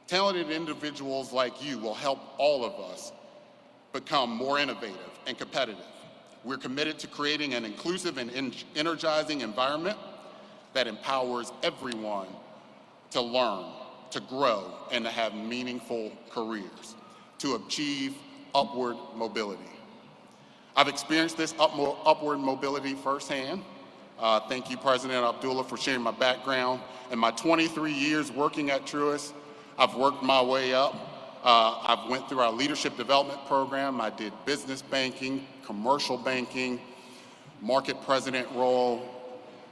S8: Talented individuals like you will help all of us become more innovative and competitive. We're committed to creating an inclusive and energizing environment that empowers everyone to learn, to grow, and to have meaningful careers, to achieve upward mobility. I've experienced this upward mobility firsthand. Thank you, President Abdullah, for sharing my background. In my 23 years working at Truist, I've worked my way up. I've went through our leadership development program. I did business banking, commercial banking, market president role.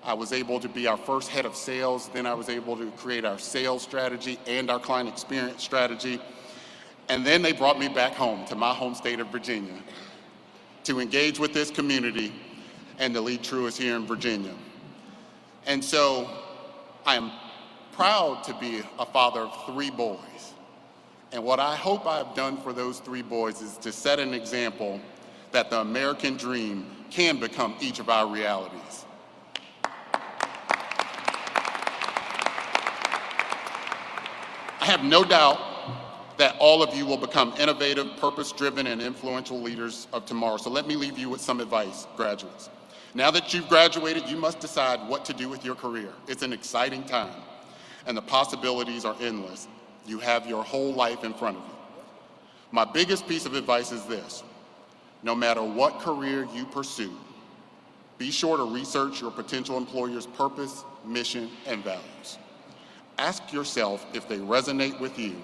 S8: I was able to be our first head of sales. Then I was able to create our sales strategy and our client experience strategy. And then they brought me back home to my home state of Virginia to engage with this community and to lead Truist here in Virginia. And so I am proud to be a father of 3 boys. And what I hope I've done for those 3 boys is to set an example that the American dream can become each of our realities. I have no doubt that all of you will become innovative, purpose-driven, and influential leaders of tomorrow. So let me leave you with some advice, graduates. Now that you've graduated, you must decide what to do with your career. It's an exciting time, and the possibilities are endless. You have your whole life in front of you. My biggest piece of advice is this: no matter what career you pursue, be sure to research your potential employer's purpose, mission, and values. Ask yourself if they resonate with you,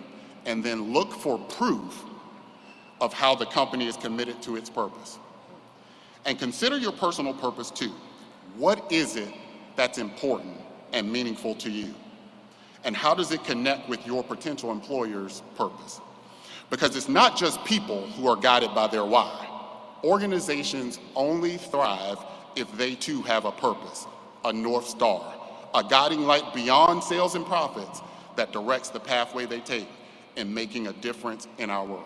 S8: and then look for proof of how the company is committed to its purpose. And consider your personal purpose too. What is it that's important and meaningful to you? And how does it connect with your potential employer's purpose? Because it's not just people who are guided by their why. Organizations only thrive if they too have a purpose, a North Star, a guiding light beyond sales and profits that directs the pathway they take in making a difference in our world.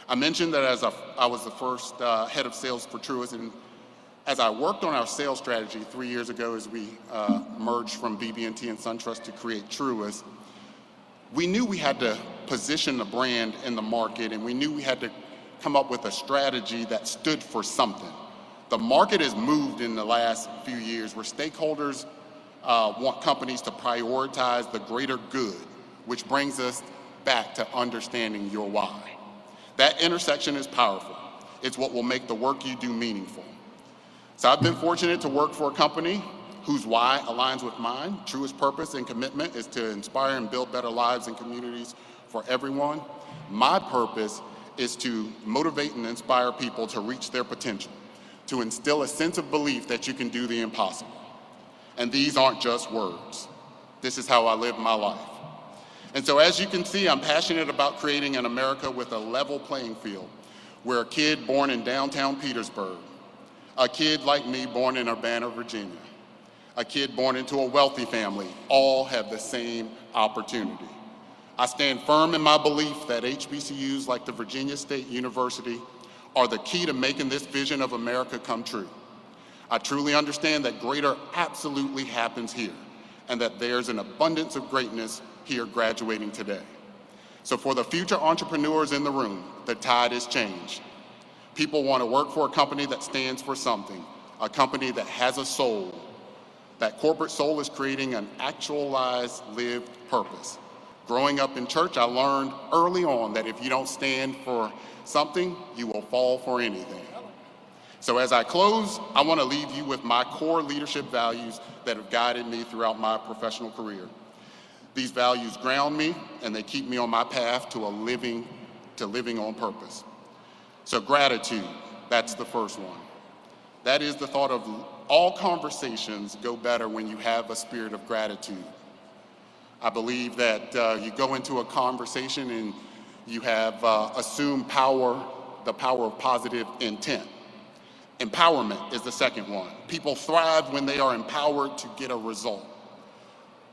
S8: I mentioned that I was the first head of sales for Truist, and as I worked on our sales strategy 3 years ago as we merged from BB&T and SunTrust to create Truist, we knew we had to position the brand in the market, and we knew we had to come up with a strategy that stood for something. The market has moved in the last few years where stakeholders want companies to prioritize the greater good, which brings us back to understanding your why. That intersection is powerful. It's what will make the work you do meaningful. So I've been fortunate to work for a company whose why aligns with mine. Truist purpose and commitment is to inspire and build better lives and communities for everyone. My purpose is to motivate and inspire people to reach their potential, to instill a sense of belief that you can do the impossible. And these aren't just words. This is how I live my life. And so as you can see, I'm passionate about creating an America with a level playing field, where a kid born in downtown Petersburg, a kid like me born in Urbana, Virginia, a kid born into a wealthy family, all have the same opportunity. I stand firm in my belief that HBCUs like the Virginia State University are the key to making this vision of America come true. I truly understand that greater absolutely happens here, and that there's an abundance of greatness here graduating today. So for the future entrepreneurs in the room, the tide has changed. People want to work for a company that stands for something, a company that has a soul, That corporate soul is creating an actualized lived purpose. Growing up in church, I learned early on that if you don't stand for something, you will fall for anything. So as I close, I want to leave you with my core leadership values that have guided me throughout my professional career. These values ground me and they keep me on my path to living on purpose. So gratitude, that's the first one. That is the thought of all conversations go better when you have a spirit of gratitude. I believe that you go into a conversation and you have assumed power, the power of positive intent. Empowerment is the second one. People thrive when they are empowered to get a result.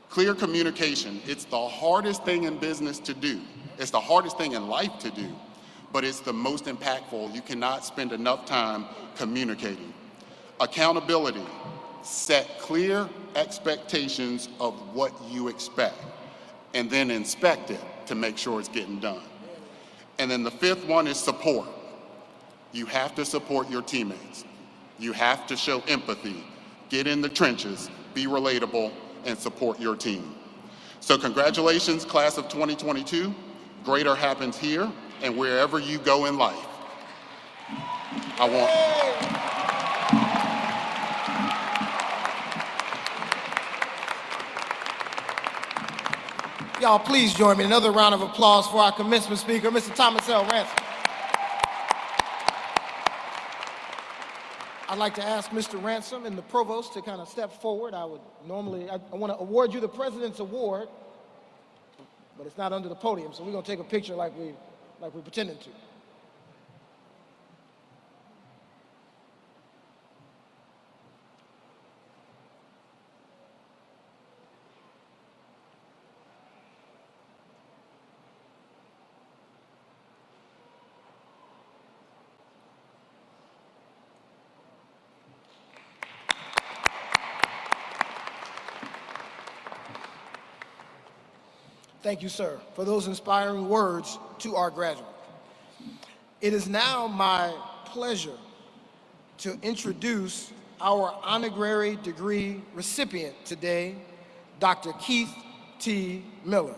S8: Clear communication, it's the hardest thing in business to do. It's the hardest thing in life to do, but it's the most impactful. You cannot spend enough time communicating. Accountability, set clear expectations of what you expect, and then inspect it to make sure it's getting done. And then the fifth one is support. You have to support your teammates. You have to show empathy, get in the trenches, be relatable, and support your team. So congratulations, class of 2022. Greater happens here and wherever you go in life.
S5: Y'all please join me in another round of applause for our commencement speaker, Mr. Thomas L. Ransom. I'd like to ask Mr. Ransom and the provost to kind of step forward. I want to award you the President's Award, but it's not under the podium, so we're going to take a picture like we're pretending to. Thank you, sir, for those inspiring words to our graduate. It is now my pleasure to introduce our honorary degree recipient today, Dr. Keith T. Miller.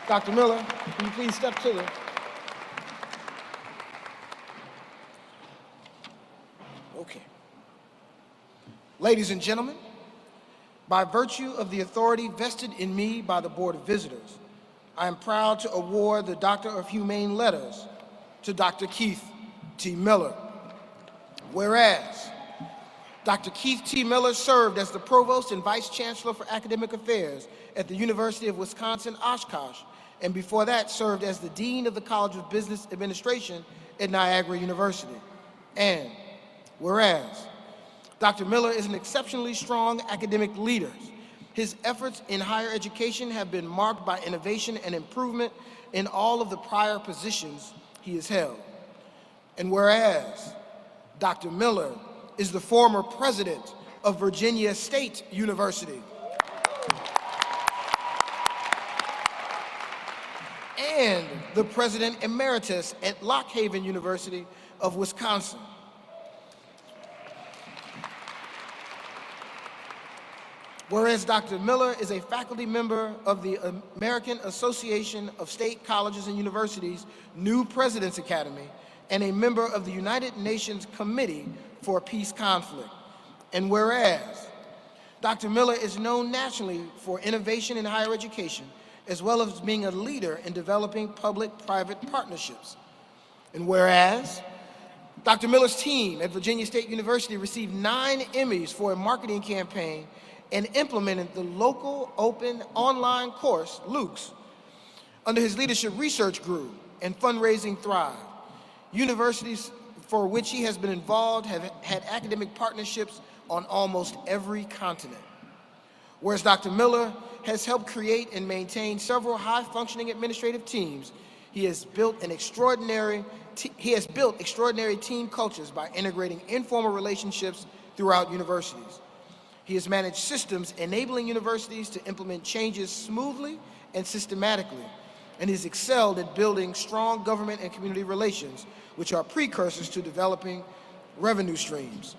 S5: Dr. Miller, can you please step to the... Okay. Ladies and gentlemen, by virtue of the authority vested in me by the Board of Visitors, I am proud to award the Doctor of Humane Letters to Dr. Keith T. Miller. Whereas, Dr. Keith T. Miller served as the Provost and Vice Chancellor for Academic Affairs at the University of Wisconsin-Oshkosh, and before that served as the Dean of the College of Business Administration at Niagara University. And whereas, Dr. Miller is an exceptionally strong academic leader. His efforts in higher education have been marked by innovation and improvement in all of the prior positions he has held. And whereas Dr. Miller is the former president of Virginia State University and the president emeritus at Lock Haven University of Wisconsin. Whereas Dr. Miller is a faculty member of the American Association of State Colleges and Universities New President's Academy and a member of the United Nations Committee for Peace Conflict. And whereas Dr. Miller is known nationally for innovation in higher education, as well as being a leader in developing public-private partnerships. And whereas Dr. Miller's team at Virginia State University received 9 Emmys for a marketing campaign and implemented the local open online course, Luke's. Under his leadership, research grew and fundraising thrived. Universities for which he has been involved have had academic partnerships on almost every continent. Whereas Dr. Miller has helped create and maintain several high-functioning administrative teams, he has built extraordinary team cultures by integrating informal relationships throughout universities. He has managed systems enabling universities to implement changes smoothly and systematically, and has excelled at building strong government and community relations, which are precursors to developing revenue streams.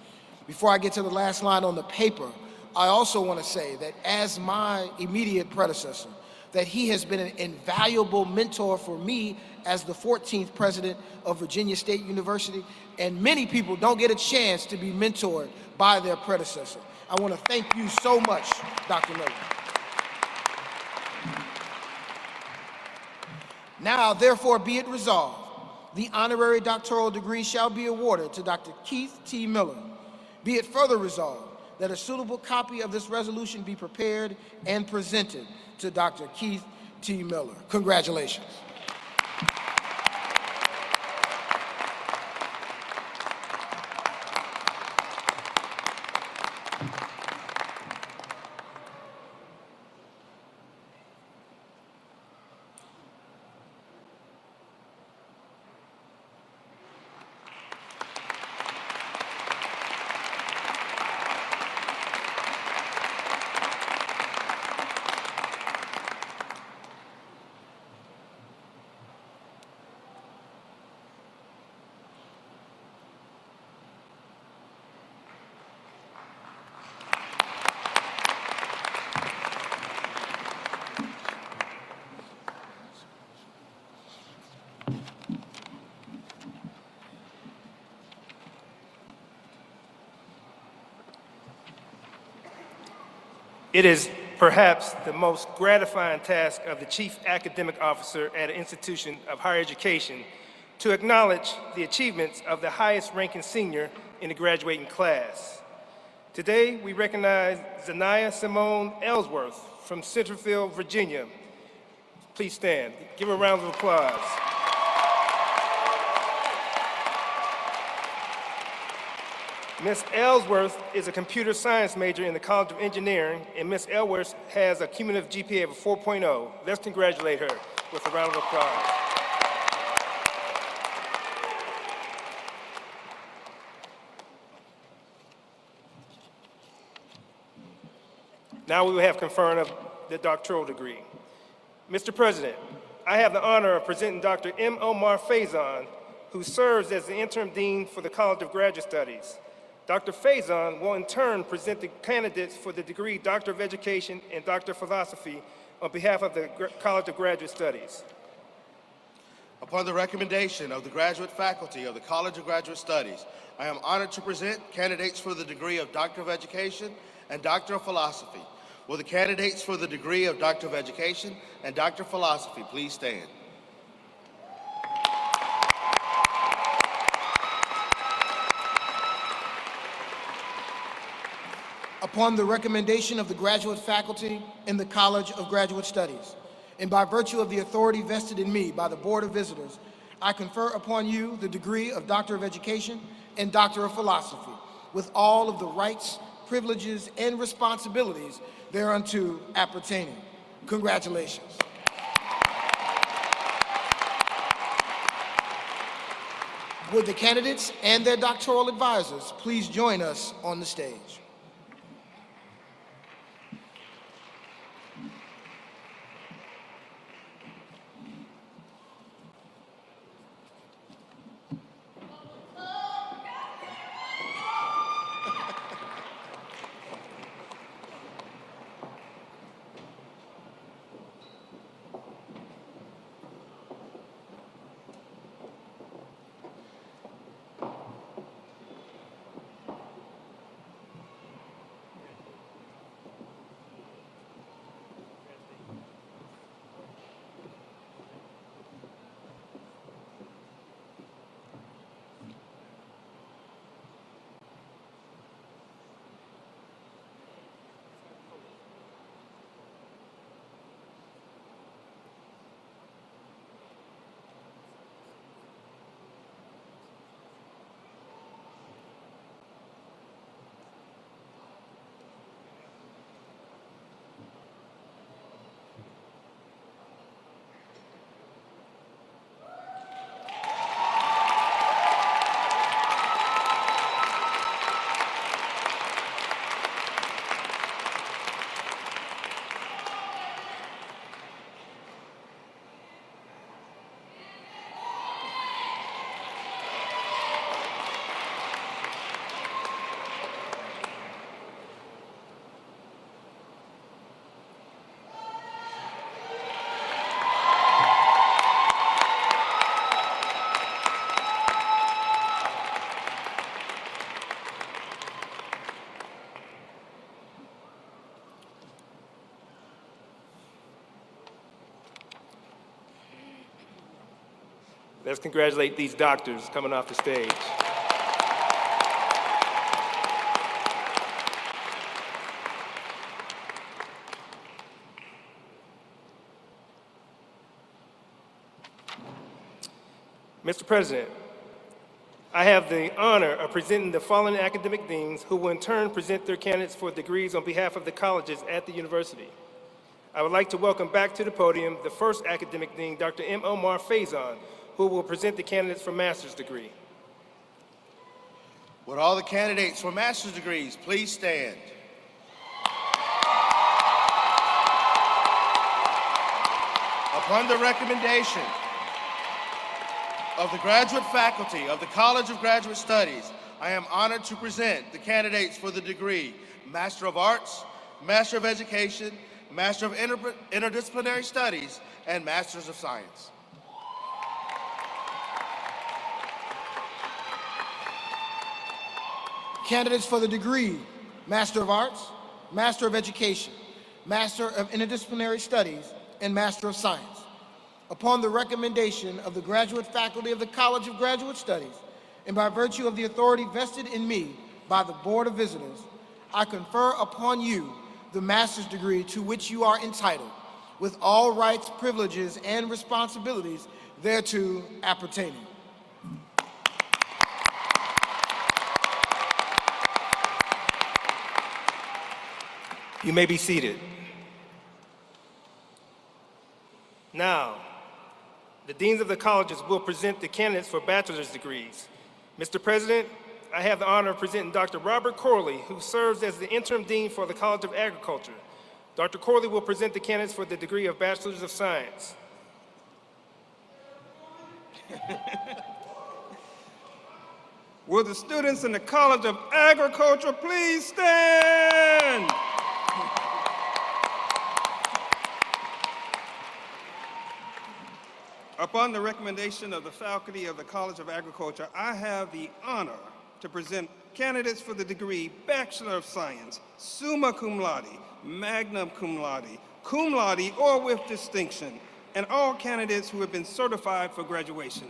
S5: Before I get to the last line on the paper, I also want to say that as my immediate predecessor, that he has been an invaluable mentor for me as the 14th president of Virginia State University, and many people don't get a chance to be mentored by their predecessor. I want to thank you so much, Dr. Miller. Now, therefore, be it resolved, the honorary doctoral degree shall be awarded to Dr. Keith T. Miller. Be it further resolved that a suitable copy of this resolution be prepared and presented to Dr. Keith T. Miller. Congratulations.
S4: It is perhaps the most gratifying task of the Chief Academic Officer at an institution of higher education to acknowledge the achievements of the highest-ranking senior in the graduating class. Today, we recognize Zanaya Simone Ellsworth from Centerville, Virginia. Please stand. Give her a round of applause. Ms. Ellsworth is a computer science major in the College of Engineering, and Ms. Ellsworth has a cumulative GPA of 4.0. Let's congratulate her with a round of applause. Now we will have conferring of the doctoral degree. Mr. President, I have the honor of presenting Dr. M. Omar Faison, who serves as the interim dean for the College of Graduate Studies. Dr. Faison will in turn present the candidates for the degree Doctor of Education and Doctor of Philosophy on behalf of the College of Graduate Studies.
S9: Upon the recommendation of the graduate faculty of the College of Graduate Studies, I am honored to present candidates for the degree of Doctor of Education and Doctor of Philosophy. Will the candidates for the degree of Doctor of Education and Doctor of Philosophy please stand?
S5: Upon the recommendation of the graduate faculty in the College of Graduate Studies, and by virtue of the authority vested in me by the Board of Visitors, I confer upon you the degree of Doctor of Education and Doctor of Philosophy, with all of the rights, privileges, and responsibilities thereunto appertaining. Congratulations. Would the candidates and their doctoral advisors please join us on the stage?
S4: Let's congratulate these doctors coming off the stage. Mr. President, I have the honor of presenting the following academic deans who will in turn present their candidates for degrees on behalf of the colleges at the university. I would like to welcome back to the podium the first academic dean, Dr. M. Omar Faison, who will present the candidates for master's degree.
S9: Would all the candidates for master's degrees please stand? Upon the recommendation of the graduate faculty of the College of Graduate Studies, I am honored to present the candidates for the degree Master of Arts, Master of Education, Master of Interdisciplinary Studies, and Masters of Science.
S5: Candidates for the degree Master of Arts, Master of Education, Master of Interdisciplinary Studies, and Master of Science. Upon the recommendation of the graduate faculty of the College of Graduate Studies, and by virtue of the authority vested in me by the Board of Visitors, I confer upon you the master's degree to which you are entitled, with all rights, privileges, and responsibilities thereto appertaining.
S4: You may be seated. Now, the deans of the colleges will present the candidates for bachelor's degrees. Mr. President, I have the honor of presenting Dr. Robert Corley, who serves as the interim dean for the College of Agriculture. Dr. Corley will present the candidates for the degree of Bachelor's of Science.
S10: Will the students in the College of Agriculture please stand? Upon the recommendation of the faculty of the College of Agriculture, I have the honor to present candidates for the degree Bachelor of Science, summa cum laude, magna cum laude, or with distinction, and all candidates who have been certified for graduation.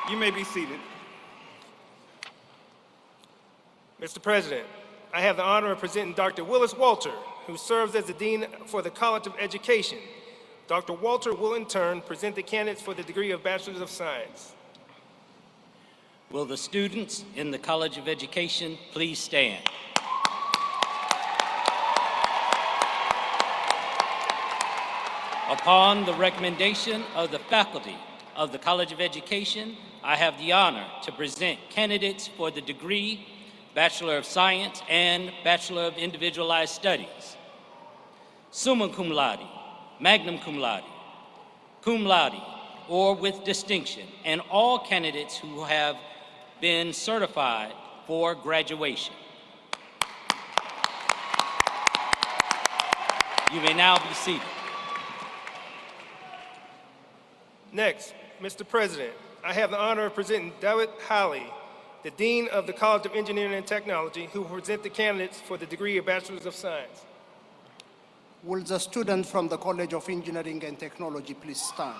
S10: You may be seated.
S4: Mr. President, I have the honor of presenting Dr. Willis Walter, who serves as the Dean for the College of Education. Dr. Walter will in turn present the candidates for the degree of Bachelor's of Science.
S11: Will the students in the College of Education please stand? Upon the recommendation of the faculty of the College of Education, I have the honor to present candidates for the degree Bachelor of Science and Bachelor of Individualized Studies. Summa cum laude, magna cum laude, or with distinction, and all candidates who have been certified for graduation. You may now be seated.
S4: Next, Mr. President, I have the honor of presenting David Halley, the Dean of the College of Engineering and Technology, who will present the candidates for the degree of Bachelor's of Science.
S12: Will the student from the College of Engineering and Technology please stand?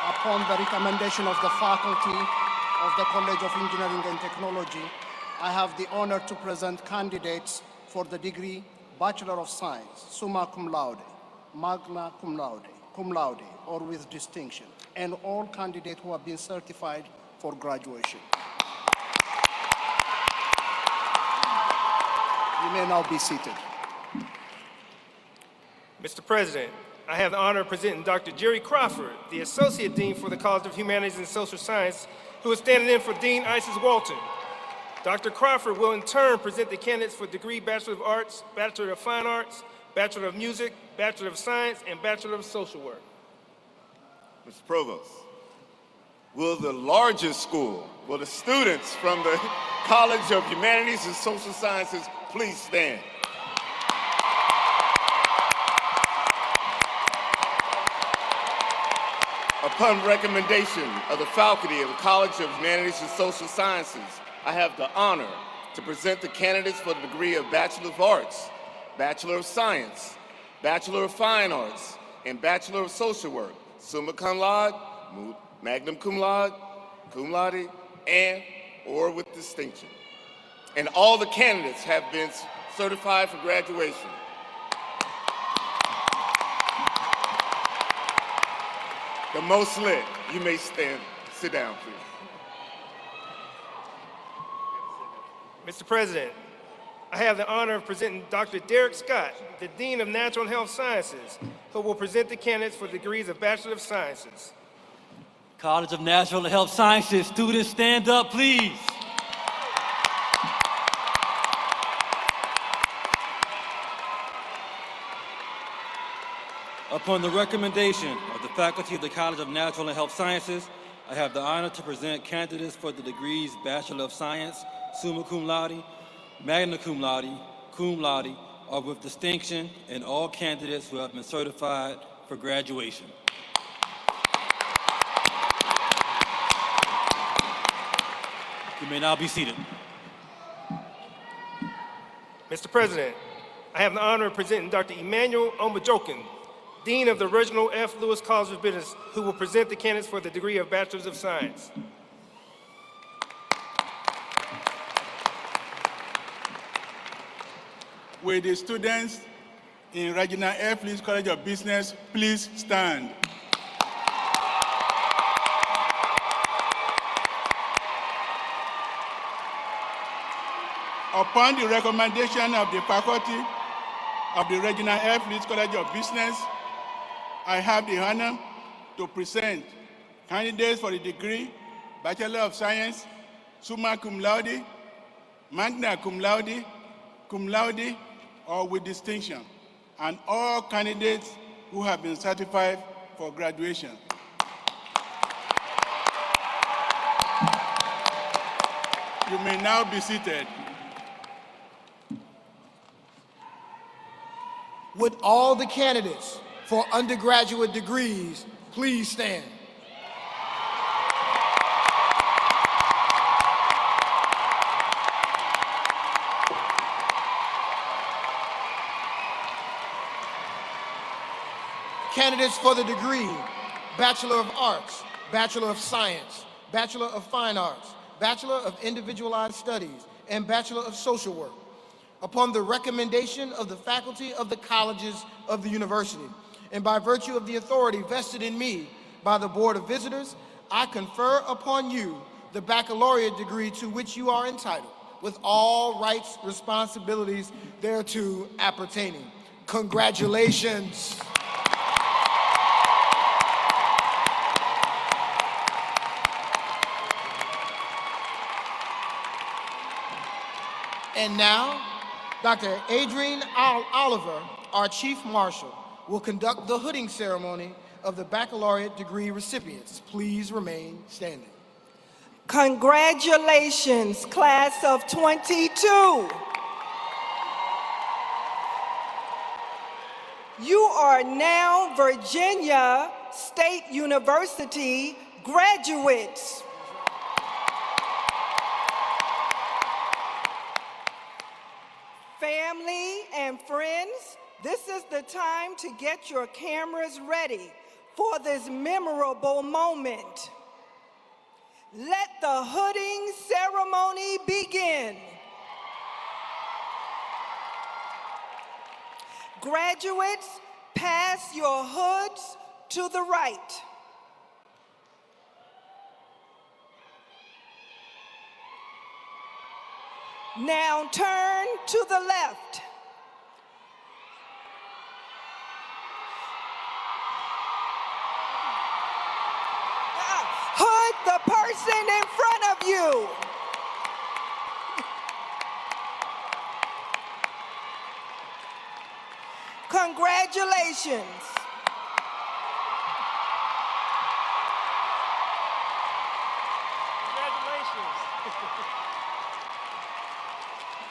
S12: Upon the recommendation of the faculty of the College of Engineering and Technology, I have the honor to present candidates for the degree Bachelor of Science, summa cum laude, magna cum laude, or with distinction, and all candidates who have been certified for graduation. You may now be seated.
S4: Mr. President, I have the honor of presenting Dr. Jerry Crawford, the Associate Dean for the College of Humanities and Social Science, who is standing in for Dean Isis Walton. Dr. Crawford will in turn present the candidates for degree Bachelor of Arts, Bachelor of Fine Arts, Bachelor of Music, Bachelor of Science, and Bachelor of Social Work.
S13: Mr. Provost, will the largest school, will the students from the College of Humanities and Social Sciences please stand? Upon recommendation of the faculty of the College of Humanities and Social Sciences, I have the honor to present the candidates for the degree of Bachelor of Arts, Bachelor of Science, Bachelor of Fine Arts, and Bachelor of Social Work, summa cum laude, magna cum laude, and or with distinction. And all the candidates have been certified for graduation. The most lit. You may stand. Sit down, please.
S4: Mr. President, I have the honor of presenting Dr. Derek Scott, the Dean of Natural and Health Sciences, who will present the candidates for degrees of Bachelor of Sciences.
S14: College of Natural and Health Sciences, students stand up, please. Upon the recommendation of the faculty of the College of Natural and Health Sciences, I have the honor to present candidates for the degrees Bachelor of Science, summa cum laude, magna cum laude, or with distinction, and all candidates who have been certified for graduation. You may now be seated.
S4: Mr. President, I have the honor of presenting Dr. Emmanuel Omajokin, Dean of the Reginald F. Lewis College of Business, who will present the candidates for the degree of Bachelors of Science.
S15: Will the students in Reginald F. Lewis College of Business please stand? Upon the recommendation of the faculty of the Reginald F. Lewis College of Business, I have the honor to present candidates for the degree Bachelor of Science, summa cum laude, magna cum laude, or with distinction, and all candidates who have been certified for graduation. You may now be seated.
S5: Would all the candidates for undergraduate degrees please stand? Candidates for the degree Bachelor of Arts, Bachelor of Science, Bachelor of Fine Arts, Bachelor of Individualized Studies, and Bachelor of Social Work. Upon the recommendation of the faculty of the colleges of the university, and by virtue of the authority vested in me by the Board of Visitors, I confer upon you the baccalaureate degree to which you are entitled, with all rights, responsibilities thereto appertaining. Congratulations. And now, Dr. Adrienne Oliver, our Chief Marshal, will conduct the hooding ceremony of the baccalaureate degree recipients. Please remain standing.
S2: Congratulations, class of 22. You are now Virginia State University graduates. Family and friends, this is the time to get your cameras ready for this memorable moment. Let the hooding ceremony begin. Graduates, pass your hoods to the right. Now turn to the left. Hood the person in front of you. Congratulations.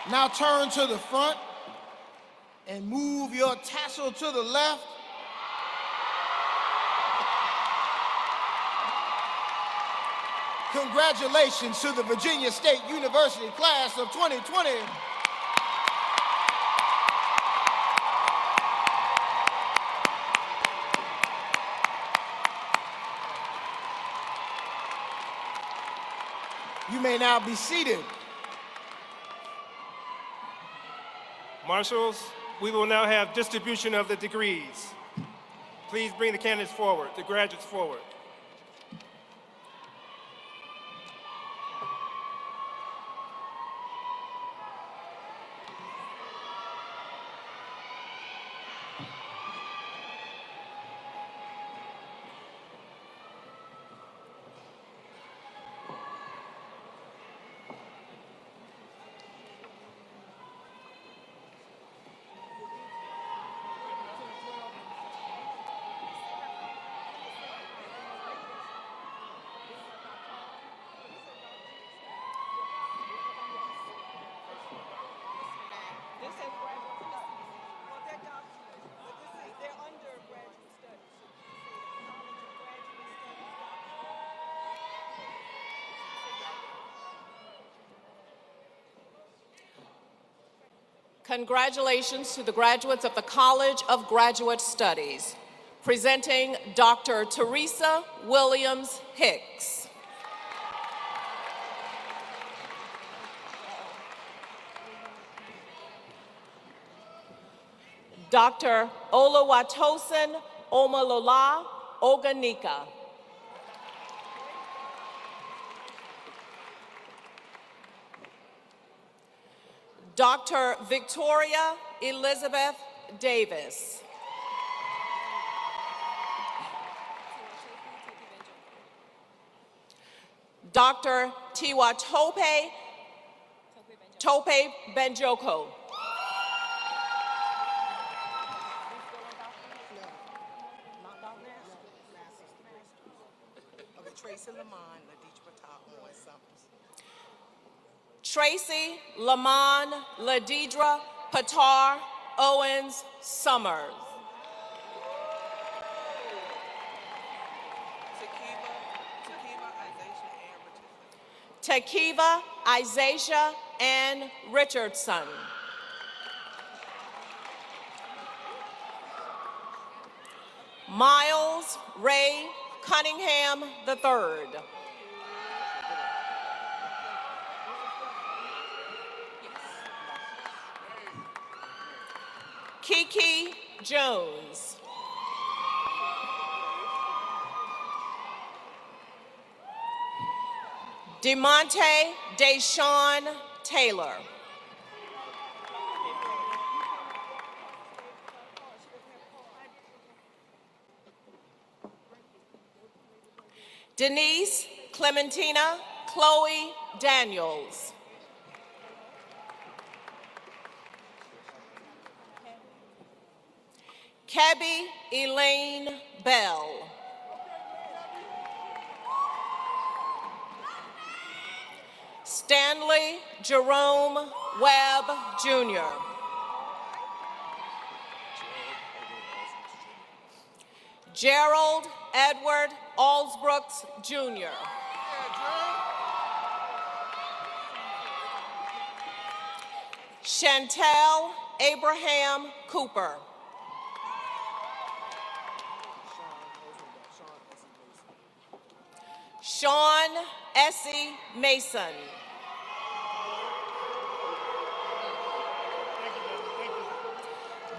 S5: Now turn to the front and move your tassel to the left. Congratulations to the Virginia State University class of 2020. You may now be seated.
S4: Marshals, we will now have distribution of the degrees. Please bring the candidates forward, the graduates forward.
S16: Congratulations to the graduates of the College of Graduate Studies. Presenting Dr. Teresa Williams Hicks. Dr. Oluwatosin Omolola Oganika. Dr. Victoria Elizabeth Davis. Dr. Tiwatope Benjoko. Tracy Lamon Ladidra Patar Owens Summers. Takiva Isaiah Ann Richardson. Miles Ray Cunningham III. Kiki Jones. DeMonte Deshawn Taylor. Denise Clementina Chloe Daniels. Kebby Elaine Bell. Stanley Jerome Webb, Jr. Gerald Edward Allsbrooks, Jr. Chantel Abraham Cooper. Sean Essie Mason.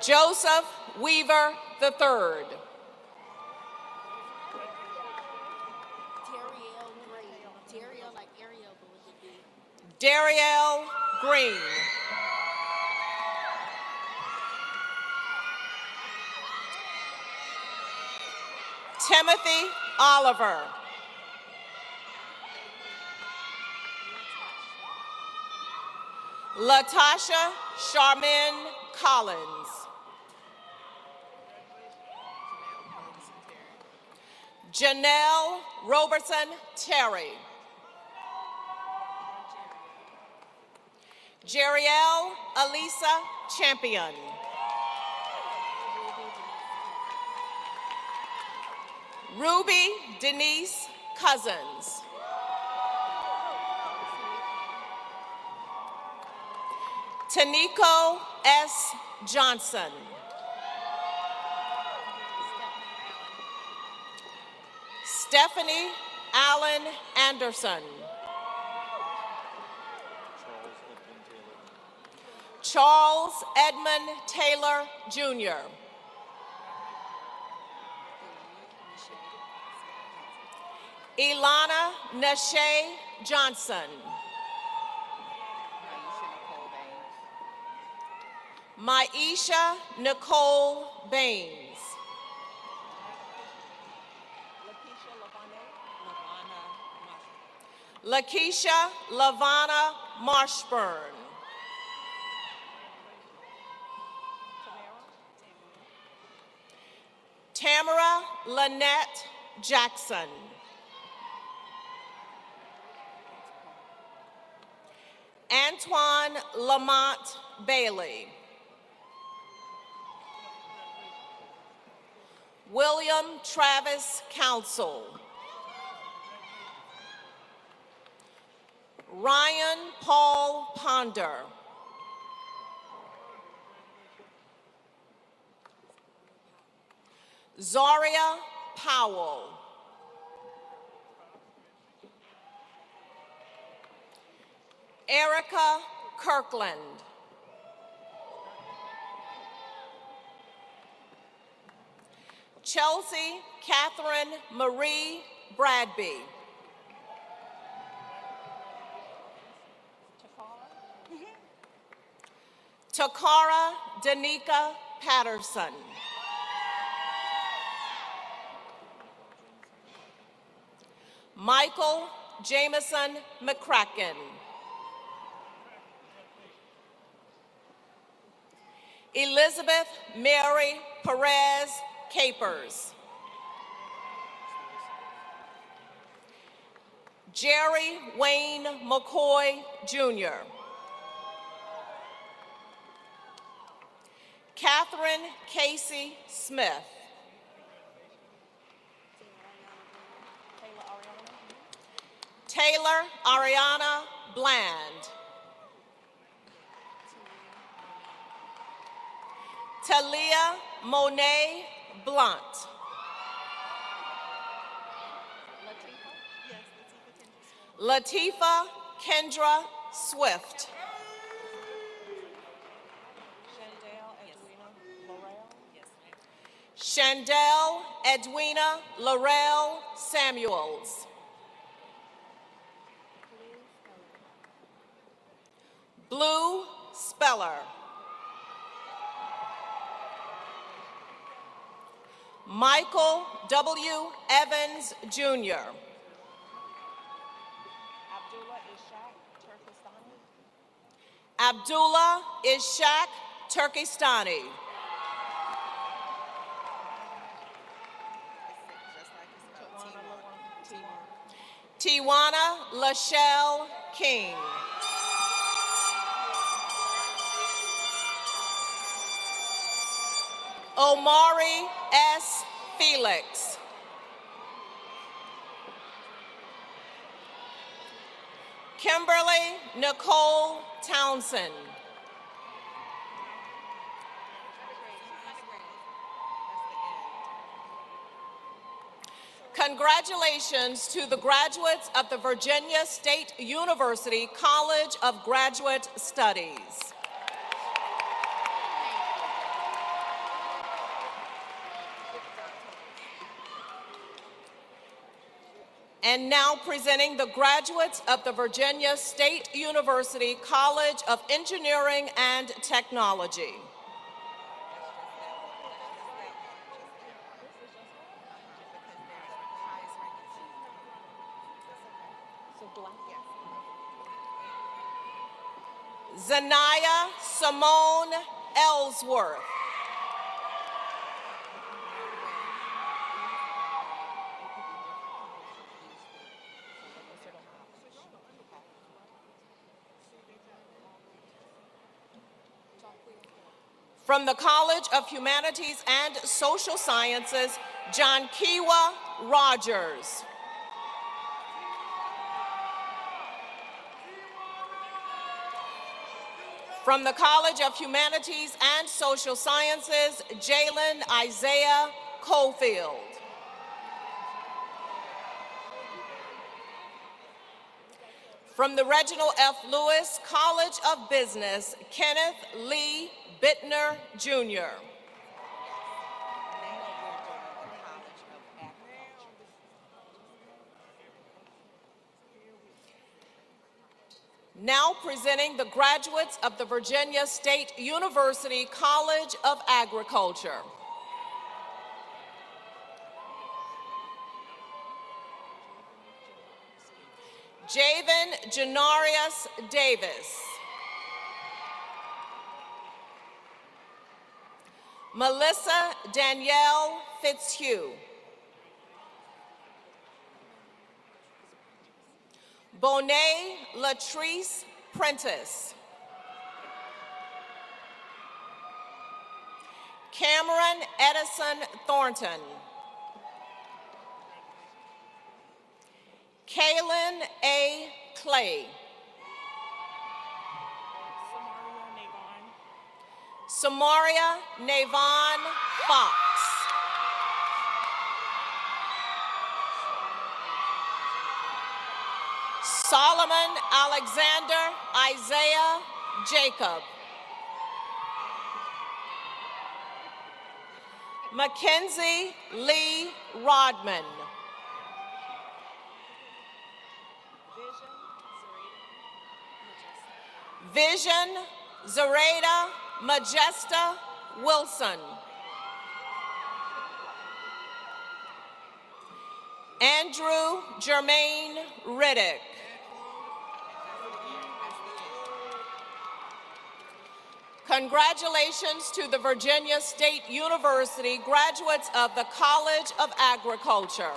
S16: Joseph Weaver III. Dariel Green. Timothy Oliver. Latasha Charmin Collins. Janelle Robertson Terry. Jeriel Elisa Champion. Ruby Denise Cousins. Taniko S. Johnson. Stephanie Allen Anderson. Charles Edmund Taylor, Jr. Ilana Nashay Johnson. Maisha Nicole Baines. Lakeisha Lavana Marshburn. Tamara Lynette Jackson. Antoine Lamont Bailey. William Travis Council. Ryan Paul Ponder. Zaria Powell. Erica Kirkland. Chelsea Catherine Marie Bradby. Takara Danica Patterson. Michael Jameson McCracken. Elizabeth Mary Perez Capers. Jerry Wayne McCoy, Jr. Catherine Casey Smith. Taylor Ariana Bland. Talia Monet Blunt. Latifa Kendra Swift. Shandell Edwina Laurel Samuels. Blue Speller. Michael W. Evans, Jr. Abdullah Ishaq Turkestani. Tiwana Lachelle King. Omari S. Felix. Kimberly Nicole Townsend. Congratulations to the graduates of the Virginia State University College of Graduate Studies. And now presenting the graduates of the Virginia State University College of Engineering and Technology. Zanaya Simone Ellsworth. From the College of Humanities and Social Sciences, John Kiwa Rogers. From the College of Humanities and Social Sciences, Jalen Isaiah Cofield. From the Reginald F. Lewis College of Business, Kenneth Lee Bittner, Jr. Now presenting the graduates of the Virginia State University College of Agriculture. Javen Janarius Davis. Melissa Danielle Fitzhugh. Bonet Latrice Prentice. Cameron Edison Thornton. Kaylin A. Clay. Samaria Navon Fox. Solomon Alexander Isaiah Jacob. Mackenzie Lee Rodman. Vision Zareda Majesta Wilson. Andrew Jermaine Riddick. Congratulations to the Virginia State University graduates of the College of Agriculture.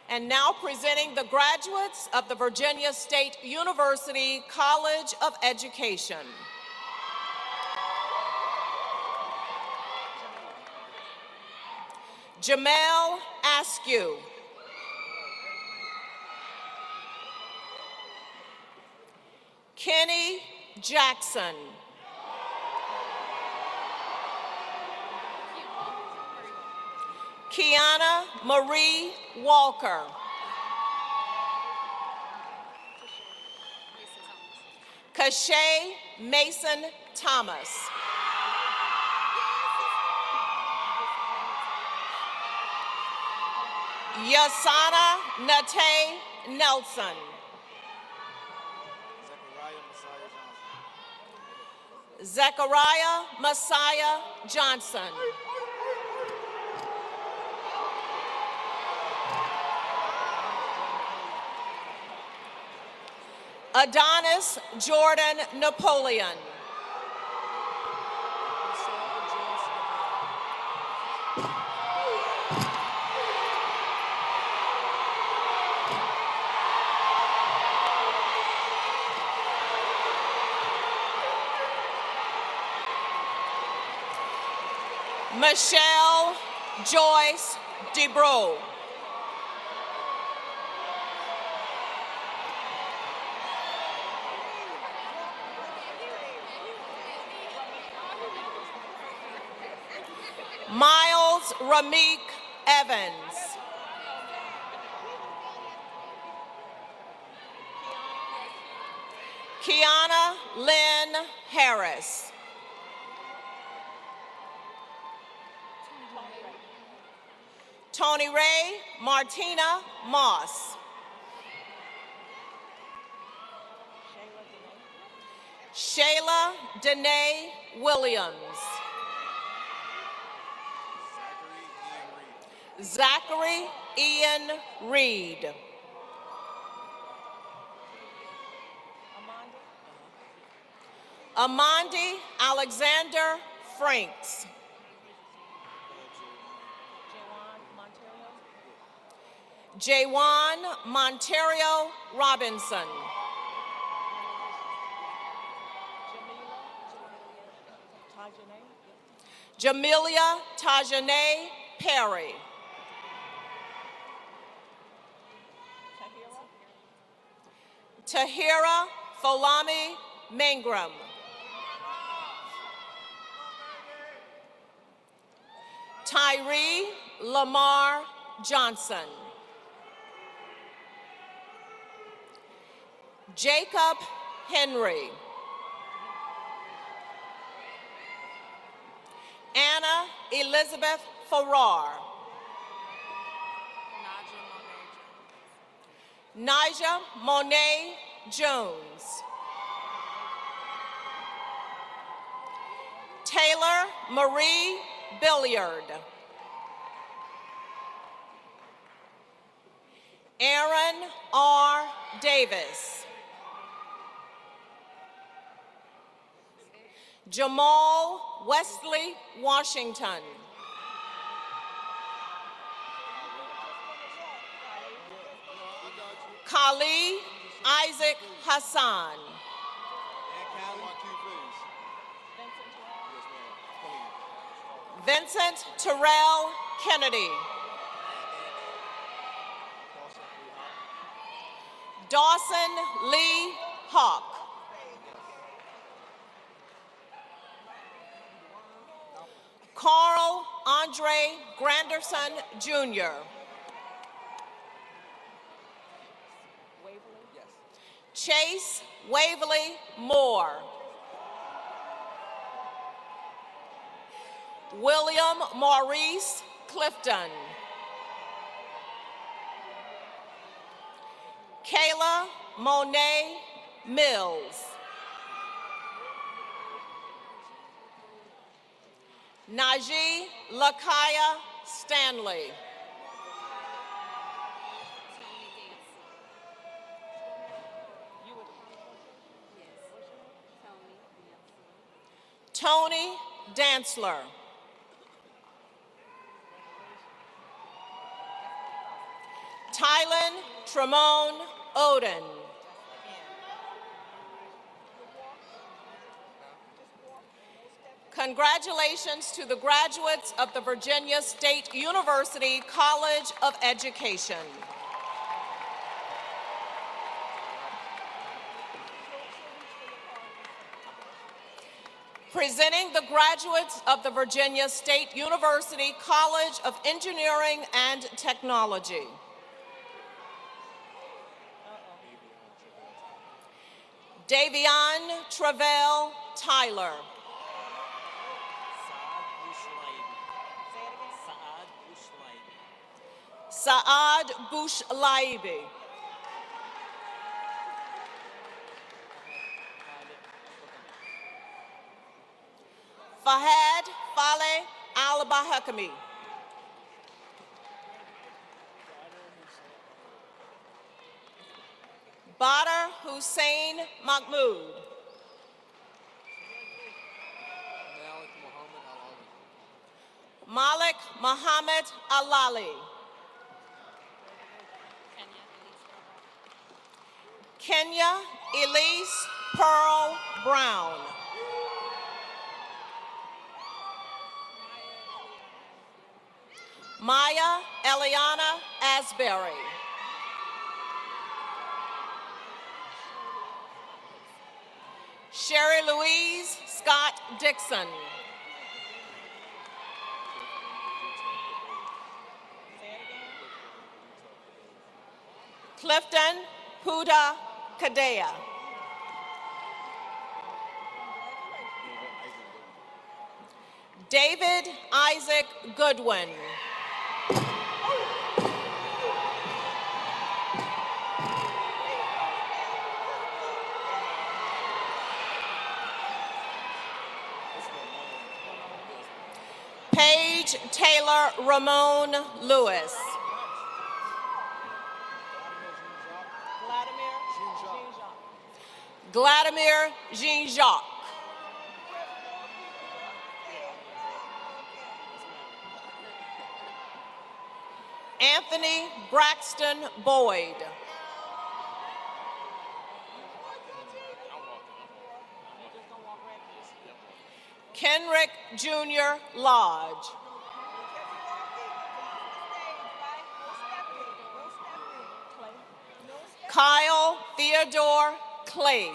S16: And now presenting the graduates of the Virginia State University College of Education. Jamel Askew. Kenny Jackson. Kiana Marie Walker. Kashay Mason Thomas. Yasana Nate Nelson. Zechariah Messiah Johnson. Adonis Jordan Napoleon. Michelle Joyce DeBro. Miles Ramik Evans. Kiana Lynn Harris. Tony Ray Martina Moss. Shayla Danae Williams. Zachary Ian Reed. Amandi Alexander Franks. Jaywan Monterio Robinson. Jamelia Tajane Perry. Tahira Folami Mangrum. Tyree Lamar Johnson. Jacob Henry. Anna Elizabeth Farrar. Naja Monet Jones. Taylor Marie Billiard. Aaron R. Davis. Jamal Wesley Washington. Kali Isaac Hassan. Vincent Terrell Kennedy. Dawson Lee Hawk. Carl Andre Granderson, Jr. Chase Waverly Moore. William Maurice Clifton. Kayla Monet Mills. Najee Lakaya Stanley. Tony Dantzler. Tylen Tremone Oden. Congratulations to the graduates of the Virginia State University College of Education. Presenting the graduates of the Virginia State University College of Engineering and Technology. Davion Travell Tyler. Saad Bushlaibi. Fahad Faleh Al-Bahakami. Badr Hussein Mahmoud. Malik Muhammad Alali. Kenya Elise Pearl Brown. Maya Eliana Asbury. Sherry Louise Scott Dixon. Clifton Puda Kadea. David Isaac Goodwin. Paige Taylor Ramon Lewis. Vladimir Jean-Jacques. Anthony Braxton Boyd. Kenrick Jr. Lodge. Kyle Theodore Clay.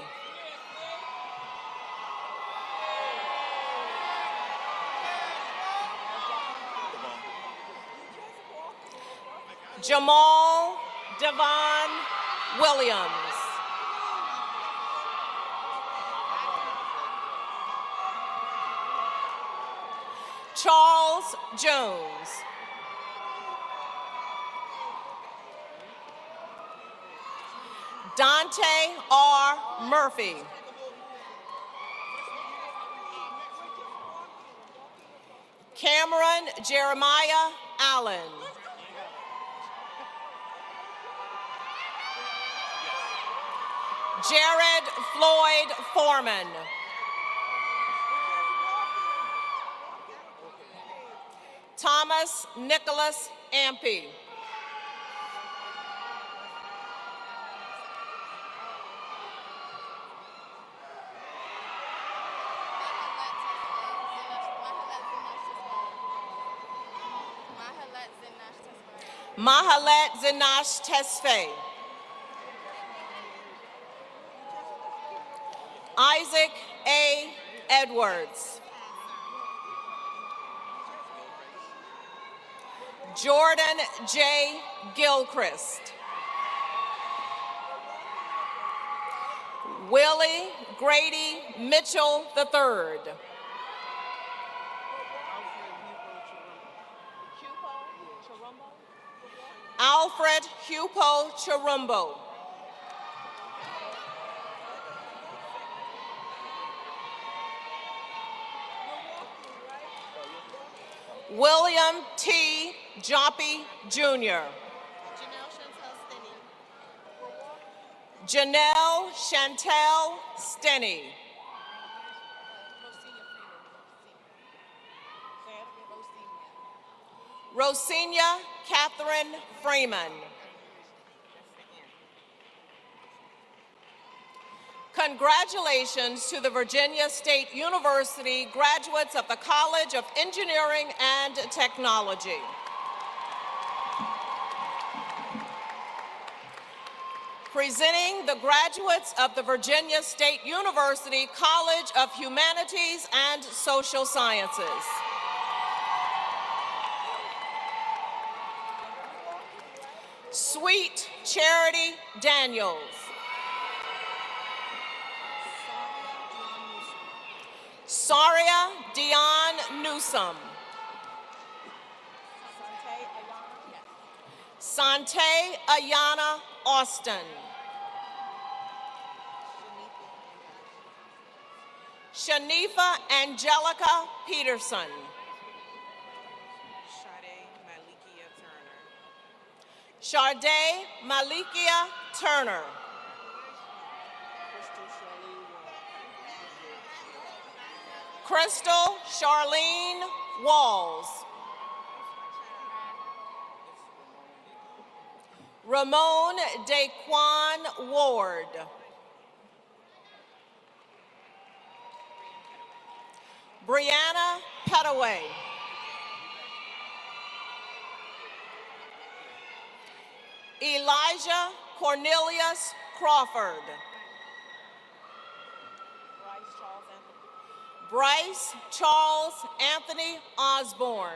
S16: Jamal Devon Williams. Charles Jones. Dante R. Murphy. Cameron Jeremiah Allen. Jared Floyd Foreman. Thomas Nicholas Ampey. Mahalet Zinash Tesfaye. Isaac A. Edwards. Jordan J. Gilchrist. Willie Grady Mitchell III. Alfred Hupo Chirumbo. William T. Joppy Jr. Janelle Chantel Stenney. Rosinia Catherine Freeman. Congratulations to the Virginia State University graduates of the College of Engineering and Technology. Presenting the graduates of the Virginia State University College of Humanities and Social Sciences. Sweet Charity Daniels. Saria Dion Newsom. Sante Ayana Austin. Shanifa Angelica Peterson. Sharday Malikia Turner. Crystal Charlene Walls. Ramon Daquan Ward. Brianna Petaway. Elijah Cornelius Crawford. Bryce Charles Anthony Osborne.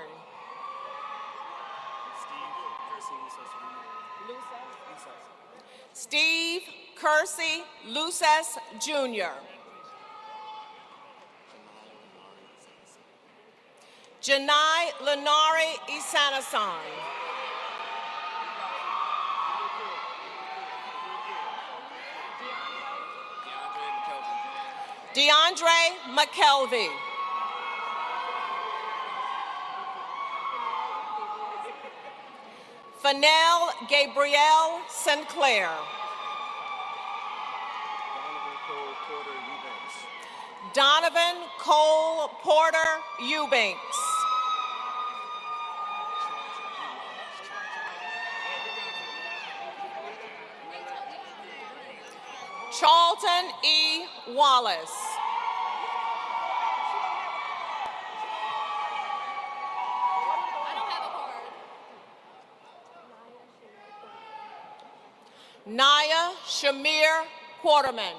S16: Steve Kersey Luces Jr. Janai Lenari Isanasan. DeAndre McKelvey. Fennell Gabrielle Sinclair. Donovan Cole Porter Eubanks. Charlton E. Wallace. Naya Shamir Quarterman.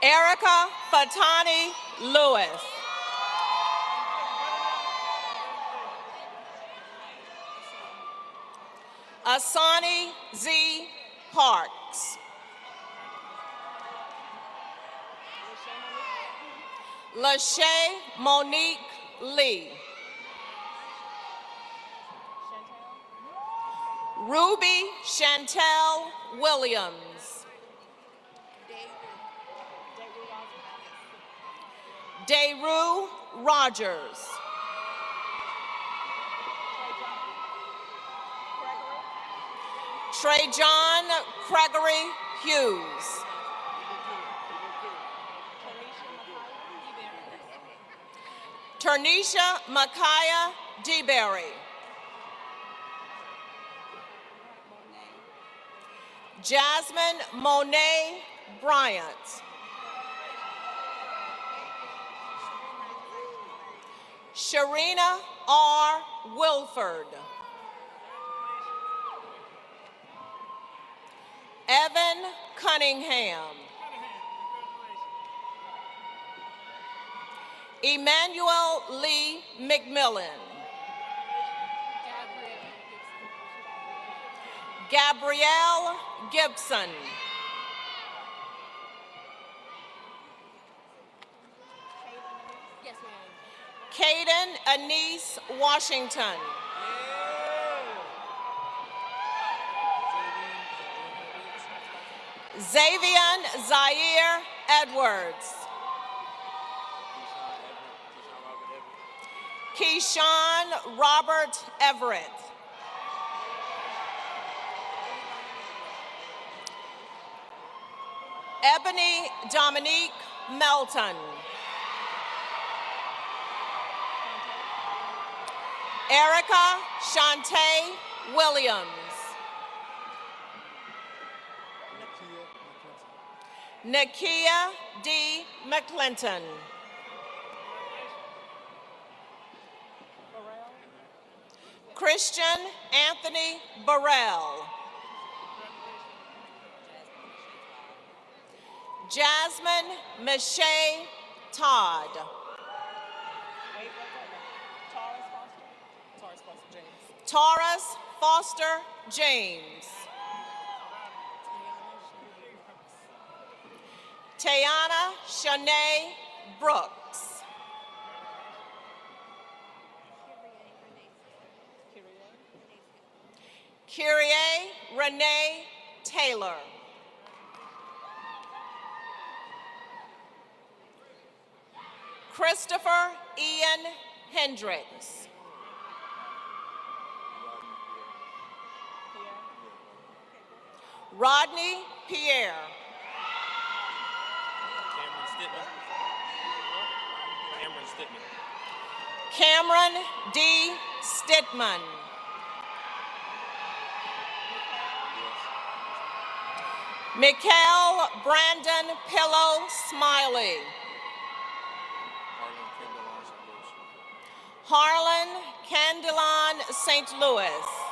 S16: Erica Fatani Lewis. Asani Z. Parks. Lachey Monique Lee. Ruby Chantel Williams. Dayru Rogers. Trajan Gregory Hughes. Ternisha Micaiah DeBerry. Jasmine Monet Bryant. Sharina R. Wilford. Evan Cunningham. Emmanuel Lee McMillan. Gabrielle Gibson. Kaden Anise Washington. Xavian Zaire Edwards. Keyshawn Robert Everett. Ebony Dominique Melton. Erica Shantae Williams. Nakia D. McClinton. Christian Anthony Burrell. Jasmine Michelle Todd. Taurus Foster James. Tayana Shanae Brooks. Kyrie Renee Taylor. Christopher Ian Hendricks. Rodney Pierre. Cameron D. Stitman. Mikhail Brandon Pillow Smiley. Harlan Candelon St. Louis.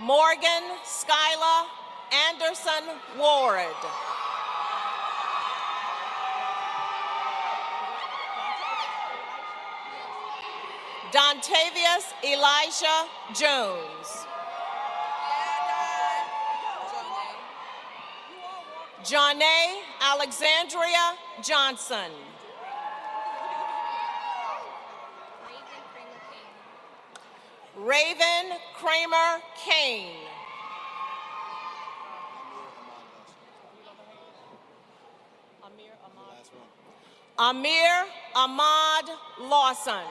S16: Morgan Skyla Anderson Ward. Dontavius Elijah Jones. Janae Alexandria Johnson. Raven Kramer Kane. Amir Ahmad Lawson.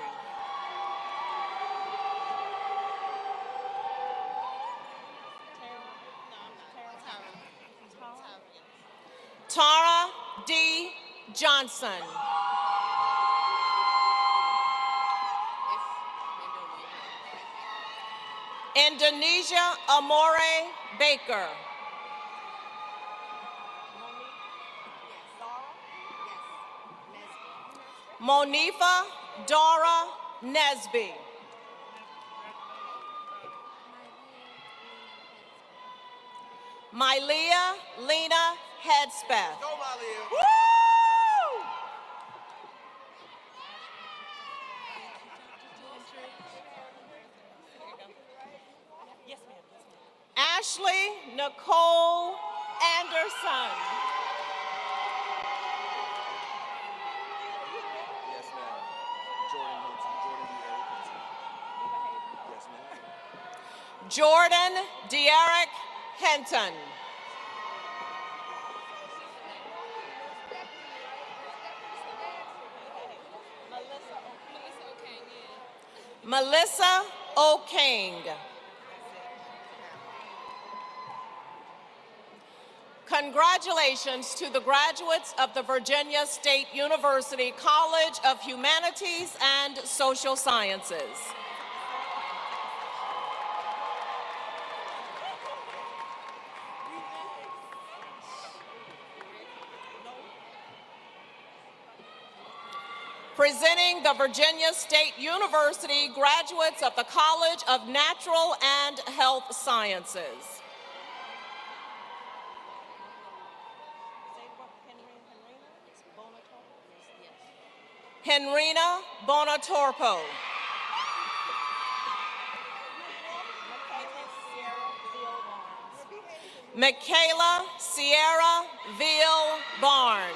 S16: Tara D. Johnson. Indonesia Amore Baker. Monifa Dora Nesby. Mylia Lena Hedspeth.
S9: Go, Malia.
S16: Woo! Ashley Nicole Anderson.
S9: Yes, ma'am. Jordan Hinton. Jordan D. Eric Hinton. Yes, ma'am.
S16: Jordan De'Eric Hinton. Melissa O'King. Congratulations to the graduates of the Virginia State University College of Humanities and Social Sciences. Presenting the Virginia State University graduates of the College of Natural and Health Sciences. Henrina Bonatorpo. Michaela Sierra Veal Barnes.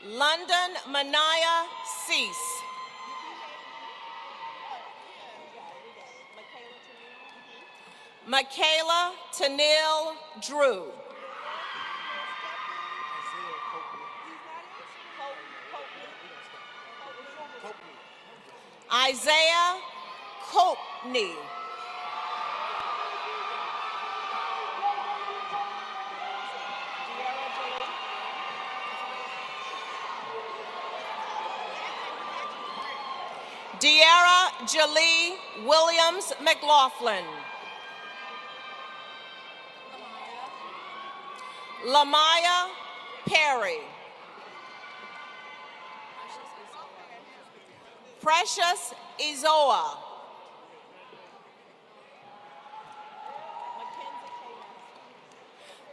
S16: London Manaya Cease. Michaela Tanil Drew. Isaiah Coatney. De'Ara Jalee Williams McLaughlin. Lamaya Perry. Precious Izoa.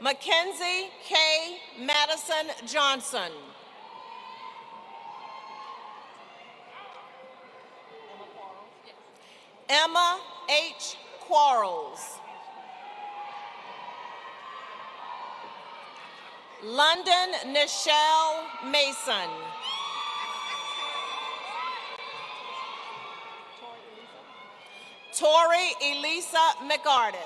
S16: Mackenzie K. Madison Johnson. Emma H. Quarles. London Nichelle Mason. Tori Elisa McArdis.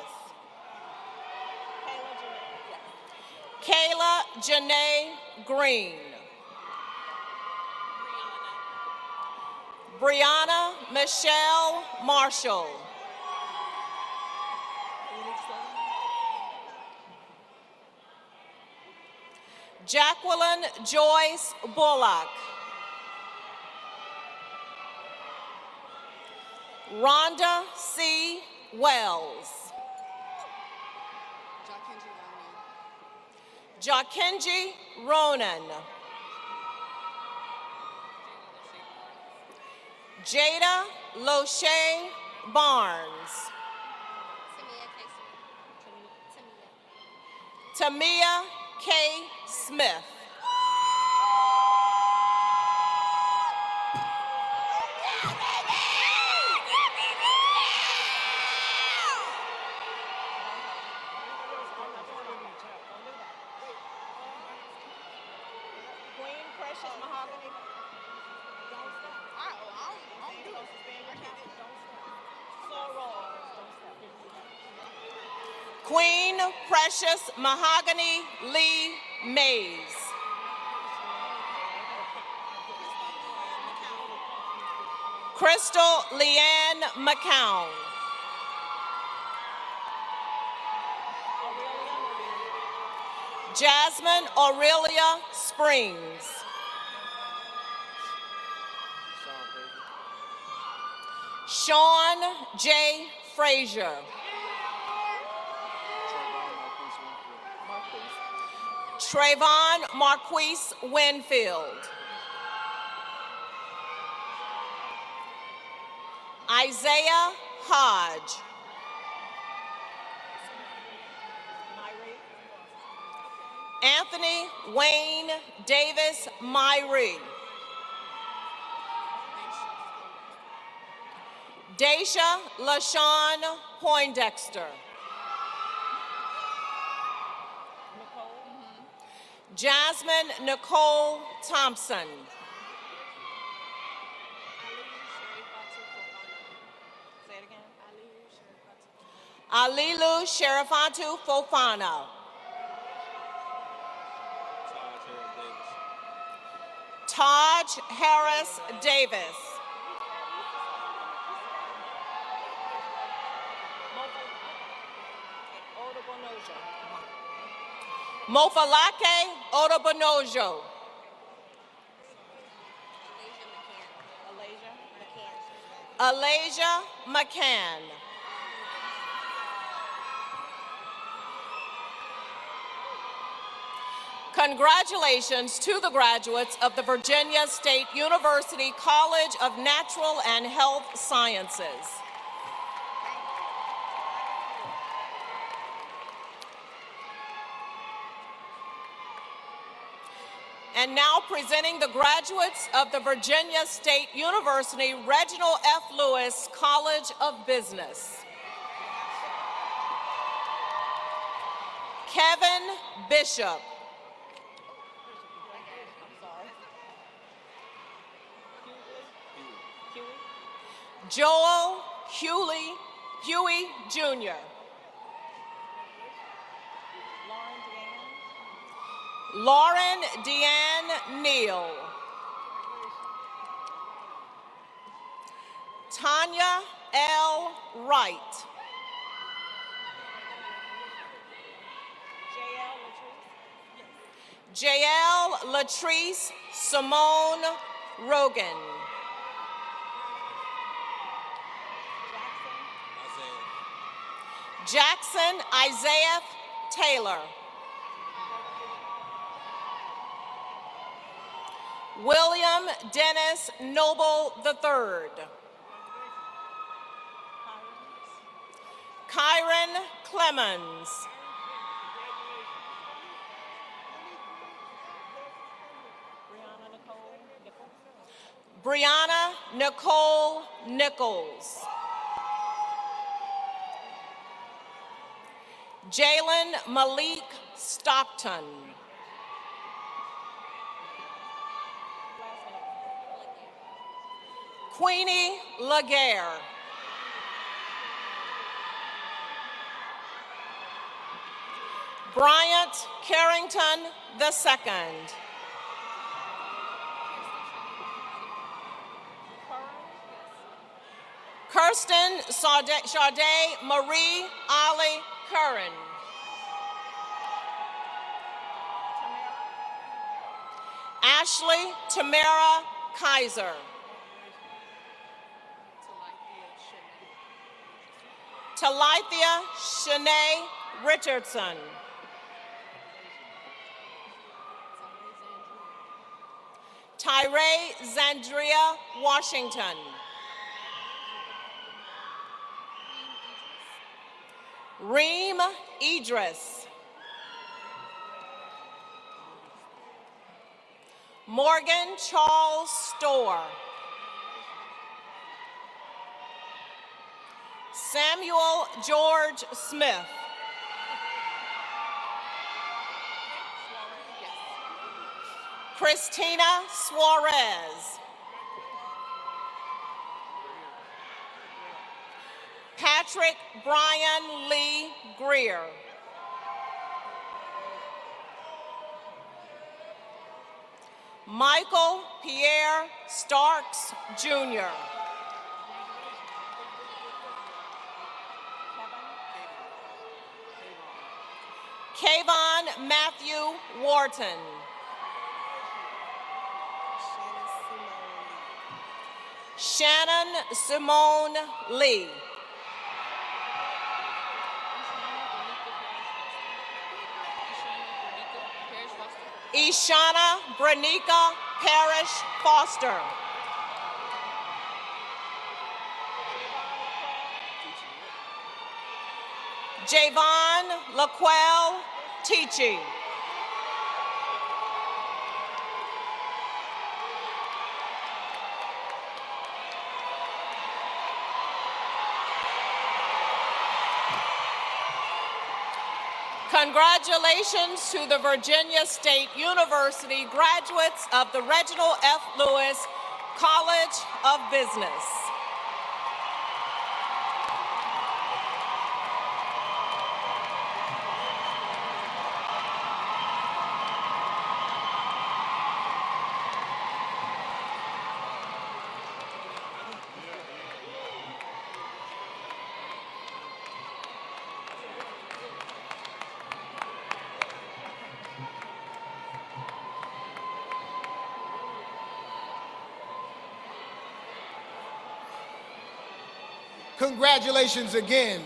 S16: Kayla Janae Green. Brianna Michelle Marshall. Jacqueline Joyce Bullock. Rhonda C. Wells. Jakenji Ronan. Jada Loche Barnes. Tamia K. Smith. Queen Precious Mahogany Lee Mays. Crystal Leanne McCown. Jasmine Aurelia Springs. Sean J. Frazier. Trayvon Marquise Winfield. Isaiah Hodge. Anthony Wayne Davis Myrie. Daisha LaShawn Poindexter. Jasmine Nicole Thompson. Alilu Sherifatu Fofana. Taj Harris Davis. Mofalake Odobonojo. Alasia McCann. Congratulations to the graduates of the Virginia State University College of Natural and Health Sciences. And now presenting the graduates of the Virginia State University Reginald F. Lewis College of Business. Kevin Bishop. Joel Huey Jr. Lauren Deanne Neal. Tanya L. Wright. JL Latrice Simone Rogan. Jackson Isaiah Taylor. William Dennis Noble III. Kyron Clemens. Brianna Nicole Nichols. Jalen Malik Stockton. Queenie Laguerre. Bryant Carrington II. Kirsten Sade Marie Ali Curran. Ashley Tamara Kaiser. Talithia Shanae Richardson. Tyree Zandria Washington. Reem Idris. Morgan Charles Storr. Samuel George Smith. Christina Suarez. Patrick Brian Lee Greer. Michael Pierre Starks, Jr. Kayvon Matthew Wharton. Shannon Simone Lee. Ishana Branika Parrish Foster. Javon Laquel Teachy. Congratulations to the Virginia State University graduates of the Reginald F. Lewis College of Business.
S5: Congratulations again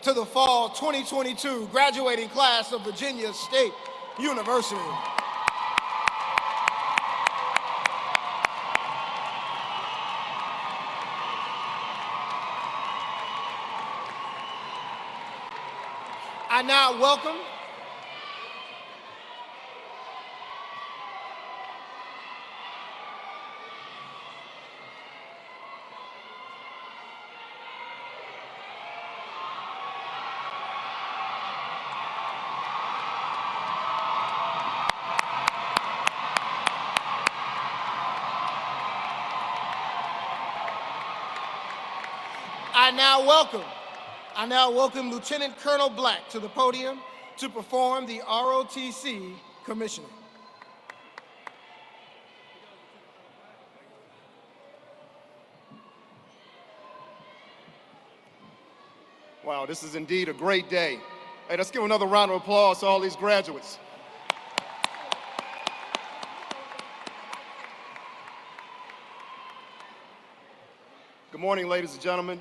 S5: to the fall 2022 graduating class of Virginia State University. I now welcome I now welcome Lieutenant Colonel Black to the podium to perform the ROTC commissioning.
S17: Wow, this is indeed a great day. Hey, let's give another round of applause to all these graduates. Good morning, ladies and gentlemen.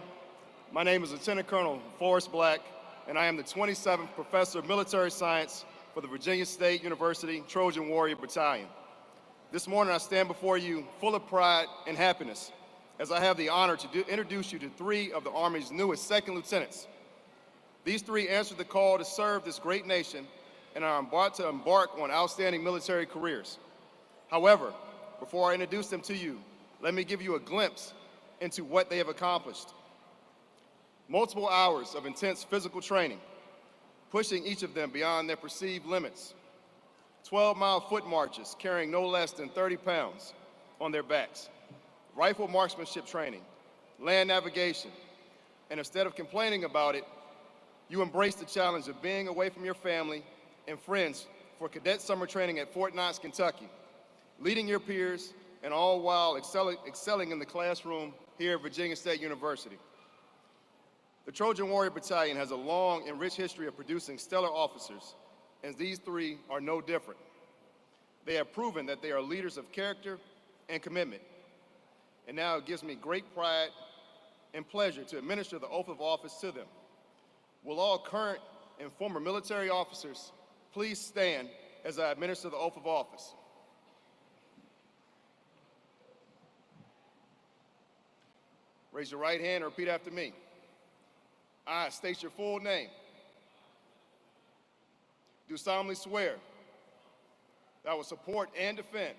S17: My name is Lieutenant Colonel Forrest Black, and I am the 27th Professor of Military Science for the Virginia State University Trojan Warrior Battalion. This morning, I stand before you full of pride and happiness, as I have the honor to introduce you to 3 of the Army's newest second lieutenants. These 3 answered the call to serve this great nation and are about to embark on outstanding military careers. However, before I introduce them to you, let me give you a glimpse into what they have accomplished. Multiple hours of intense physical training, pushing each of them beyond their perceived limits. 12-mile foot marches carrying no less than 30 pounds on their backs. Rifle marksmanship training, land navigation, and instead of complaining about it, you embrace the challenge of being away from your family and friends for cadet summer training at Fort Knox, Kentucky, leading your peers, and all while excelling in the classroom here at Virginia State University. The Trojan Warrior Battalion has a long and rich history of producing stellar officers, and these 3 are no different. They have proven that they are leaders of character and commitment, and now it gives me great pride and pleasure to administer the oath of office to them. Will all current and former military officers please stand as I administer the oath of office? Raise your right hand and repeat after me. I state your full name. Do solemnly swear that I will support and defend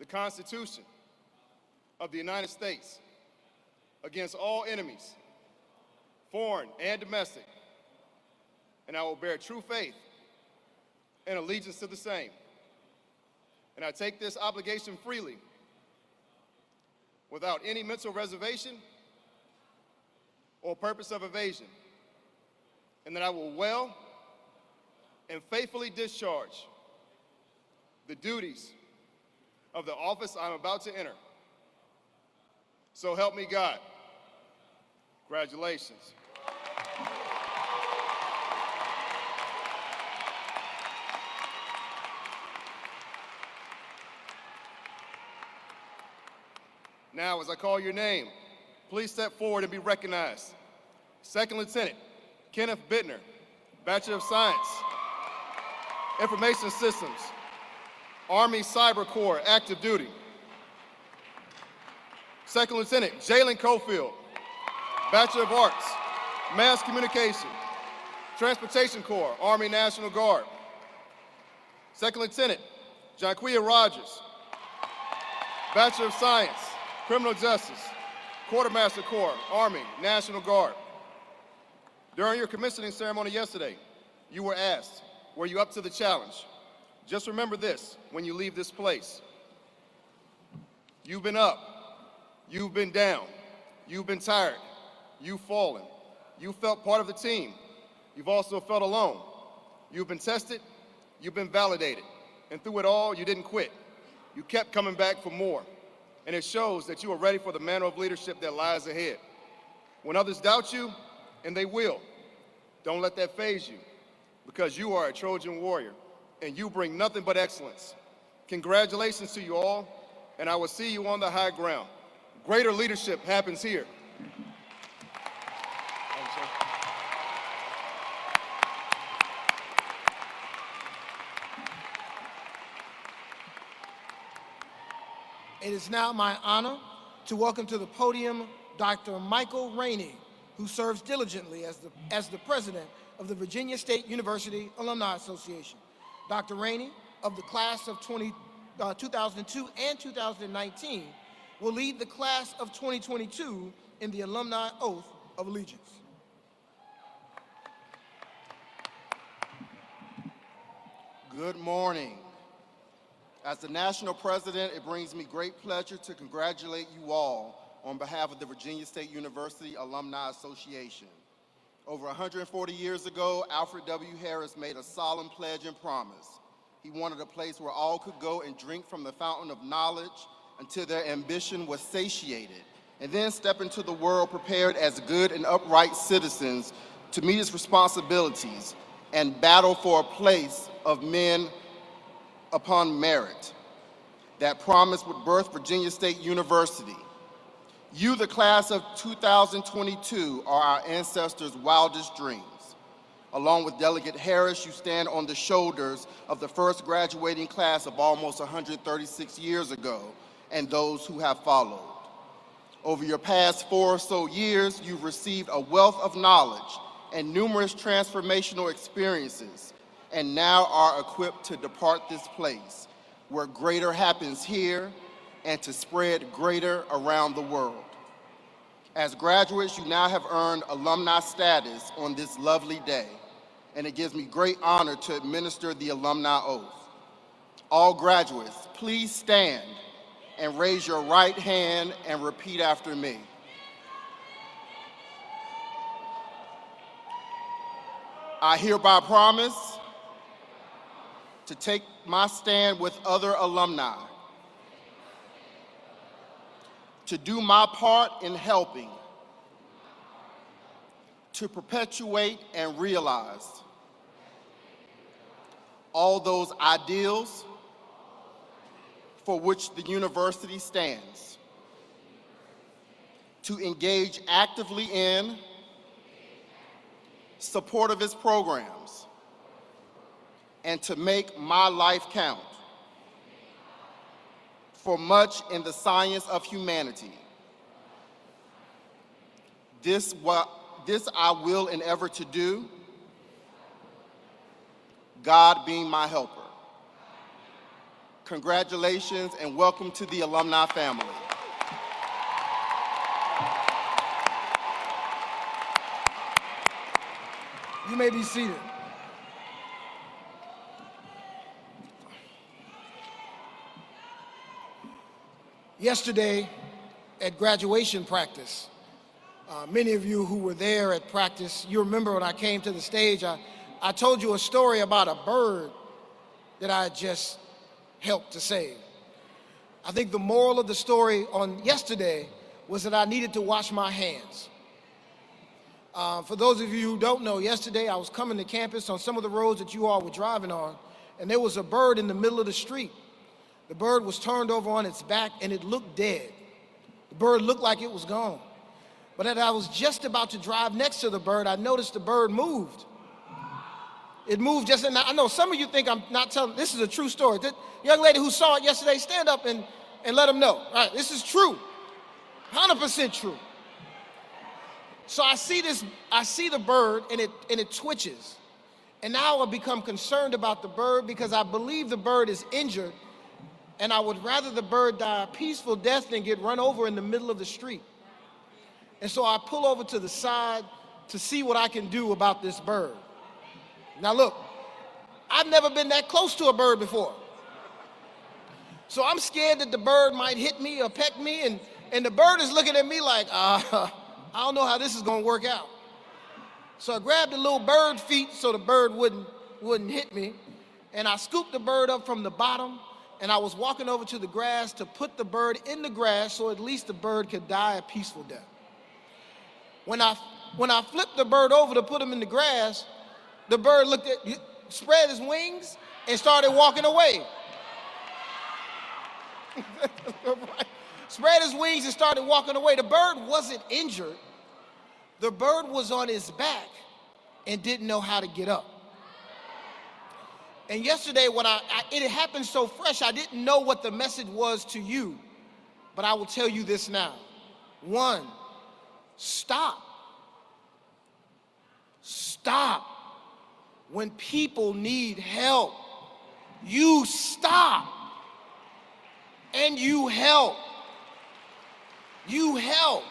S17: the Constitution of the United States against all enemies, foreign and domestic, and I will bear true faith and allegiance to the same. And I take this obligation freely, without any mental reservation or purpose of evasion, and that I will well and faithfully discharge the duties of the office I'm about to enter. So help me God. Congratulations. Now, as I call your name, please step forward and be recognized. Second Lieutenant Kenneth Bittner, Bachelor of Science. Information Systems, Army Cyber Corps, active duty. Second Lieutenant Jalen Cofield, Bachelor of Arts, Mass Communication, Transportation Corps, Army National Guard. Second Lieutenant Jonquia Rogers, Bachelor of Science, Criminal Justice, Quartermaster Corps, Army National Guard. During your commissioning ceremony yesterday, you were asked, were you up to the challenge? Just remember this when you leave this place. You've been up, you've been down, you've been tired, you've fallen, you felt part of the team. You've also felt alone. You've been tested, you've been validated, and through it all, you didn't quit. You kept coming back for more, and it shows that you are ready for the mantle of leadership that lies ahead. When others doubt you, and they will, don't let that faze you, because you are a Trojan warrior, and you bring nothing but excellence. Congratulations to you all, and I will see you on the high ground. Greater leadership happens here.
S5: It is now my honor to welcome to the podium Dr. Michael Rainey, who serves diligently as the president of the Virginia State University Alumni Association. Dr. Rainey, of the class of 2002 and 2019, will lead the class of 2022 in the Alumni Oath of Allegiance.
S18: Good morning. As the national president, it brings me great pleasure to congratulate you all on behalf of the Virginia State University Alumni Association. Over 140 years ago, Alfred W. Harris made a solemn pledge and promise. He wanted a place where all could go and drink from the fountain of knowledge until their ambition was satiated, and then step into the world prepared as good and upright citizens to meet its responsibilities and battle for a place of men upon merit. That promise would birth Virginia State University. You, the class of 2022, are our ancestors' wildest dreams. Along with Delegate Harris, you stand on the shoulders of the first graduating class of almost 136 years ago and those who have followed. Over your past 4 or so years, you've received a wealth of knowledge and numerous transformational experiences, and now are equipped to depart this place where greater happens here and to spread greater around the world. As graduates, you now have earned alumni status on this lovely day, and it gives me great honor to administer the alumni oath. All graduates, please stand and raise your right hand and repeat after me. I hereby promise to take my stand with other alumni, to do my part in helping, to perpetuate and realize all those ideals for which the university stands, to engage actively in support of its programs, and to make my life count for much in the science of humanity. This I will endeavor to do, God being my helper. Congratulations and welcome to the alumni family.
S5: You may be seated. Yesterday at graduation practice, many of you who were there at practice, you remember when I came to the stage, I told you a story about a bird that I just helped to save. I think the moral of the story on yesterday was that I needed to wash my hands. For those of you who don't know, yesterday I was coming to campus on some of the roads that you all were driving on, and there was a bird in the middle of the street. The bird was turned over on its back and it looked dead. The bird looked like it was gone. But as I was just about to drive next to the bird, I noticed the bird moved. It moved just in. I know some of you think I'm not telling. This is a true story. The young lady who saw it yesterday, stand up and let them know. All right, this is true. 100% true. So I see the bird and it twitches. And now I become concerned about the bird because I believe the bird is injured, and I would rather the bird die a peaceful death than get run over in the middle of the street. And so I pull over to the side to see what I can do about this bird. Now look, I've never been that close to a bird before. So I'm scared that the bird might hit me or peck me, and the bird is looking at me like, I don't know how this is gonna work out. So I grabbed the little bird feet so the bird wouldn't hit me, and I scooped the bird up from the bottom, and I was walking over to the grass to put the bird in the grass so at least the bird could die a peaceful death. When I flipped the bird over to put him in the grass, the bird spread his wings and started walking away. Spread his wings and started walking away. The bird wasn't injured. The bird was on his back and didn't know how to get up. And yesterday when it happened so fresh, I didn't know what the message was to you, but I will tell you this now. 1, stop. Stop. When people need help, you stop and you help. You help.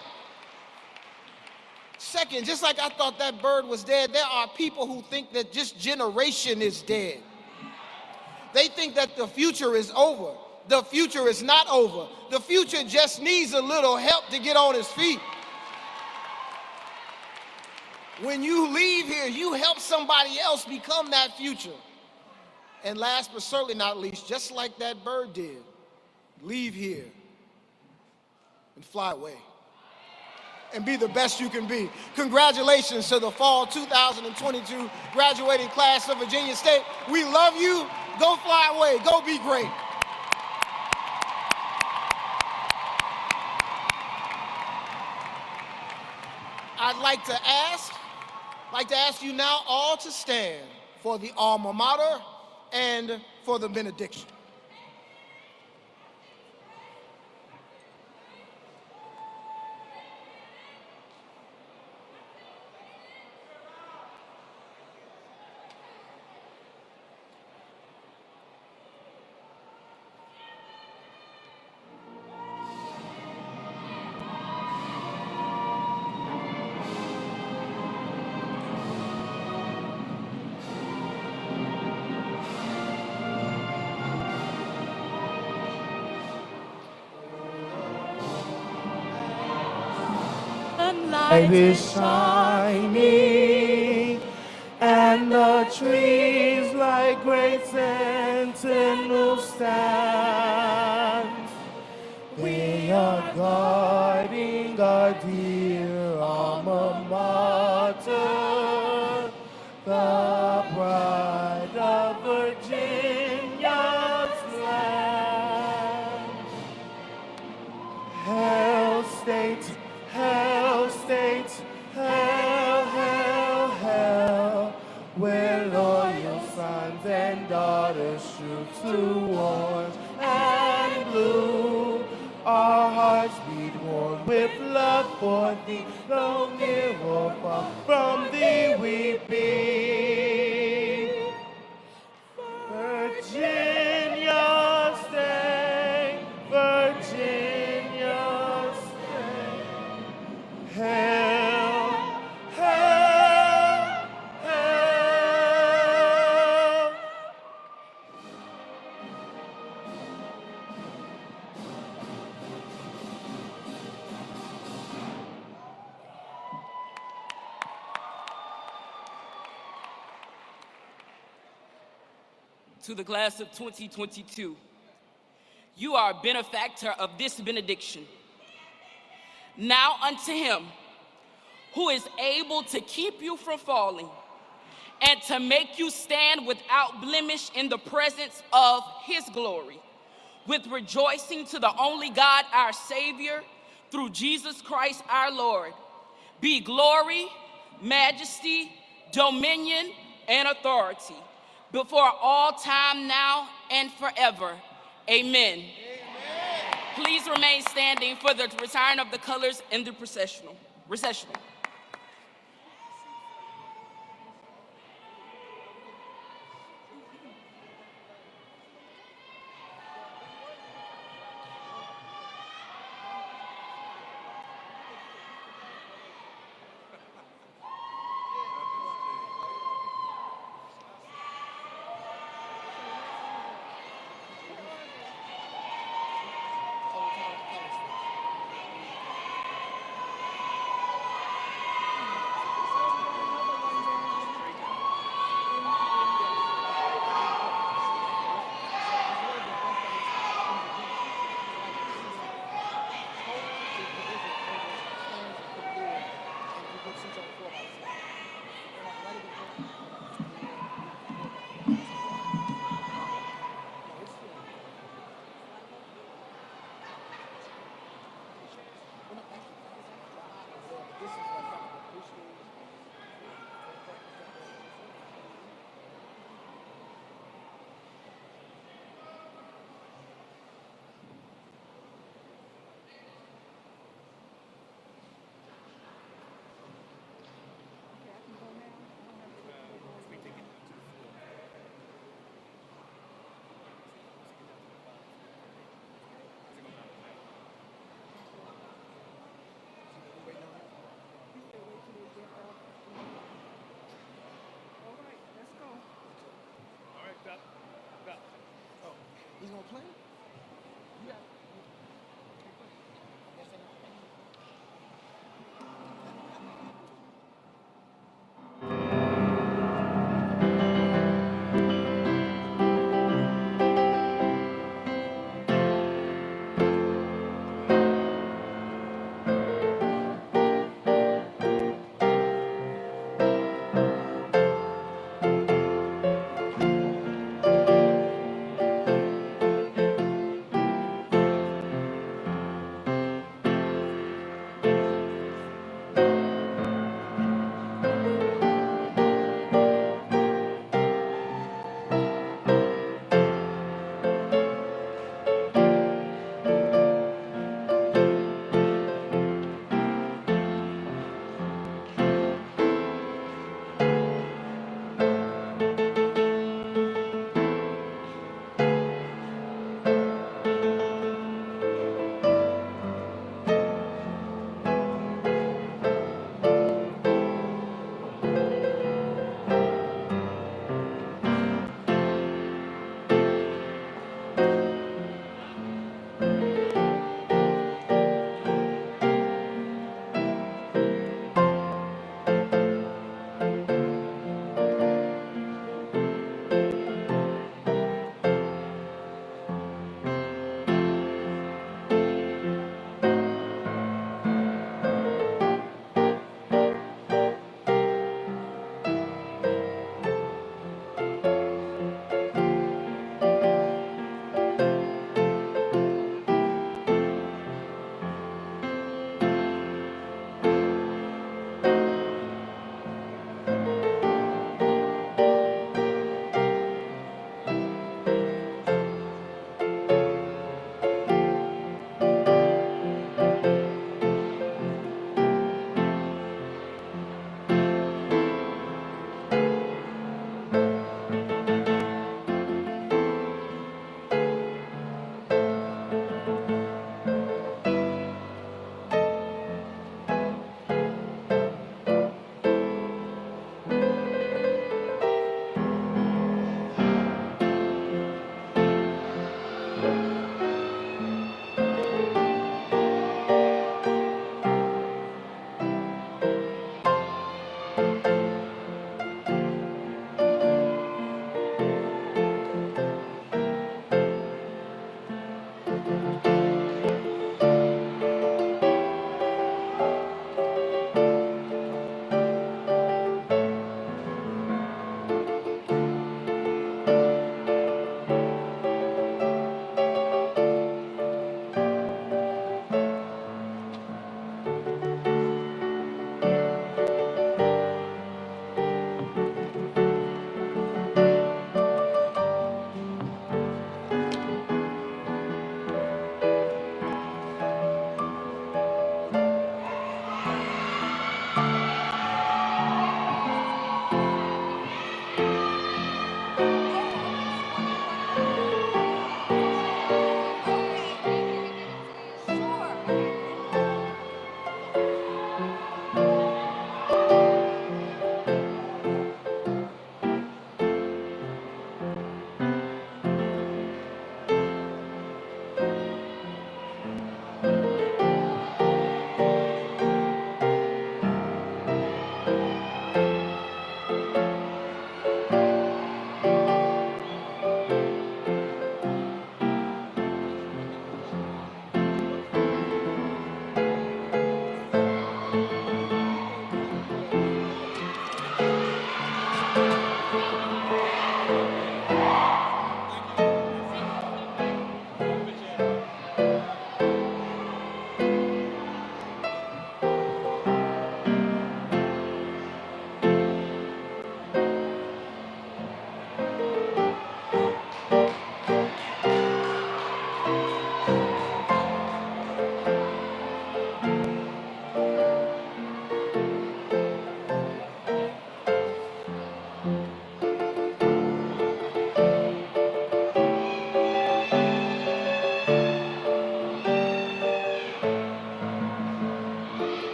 S5: Second, just like I thought that bird was dead, there are people who think that this generation is dead. They think that the future is over. The future is not over. The future just needs a little help to get on its feet. When you leave here, you help somebody else become that future. And last but certainly not least, just like that bird did, leave here and fly away and be the best you can be. Congratulations to the fall 2022 graduating class of Virginia State. We love you. Go fly away. Go be great. I'd like to ask you now all to stand for the alma mater and for the benediction.
S19: Light is shining, and the trees like great sentinel stand. We are guarding our dear alma mater, the pride of Virginia's land. Hail State, hail State, hail, hail, hail, where loyal sons and daughters shoot through orange and blue. Our hearts beat warm with love for thee, though near or far from thee we be. Virginia, stay, Virginia, stay. Hail, hail, hail.
S3: To the class of 2022, you are a benefactor of this benediction. Now unto him who is able to keep you from falling and to make you stand without blemish in the presence of his glory, with rejoicing to the only God, our Savior, through Jesus Christ our Lord, be glory, majesty, dominion, and authority before all time, now and forever. Amen. Please remain standing for the return of the colors in the processional.
S5: This is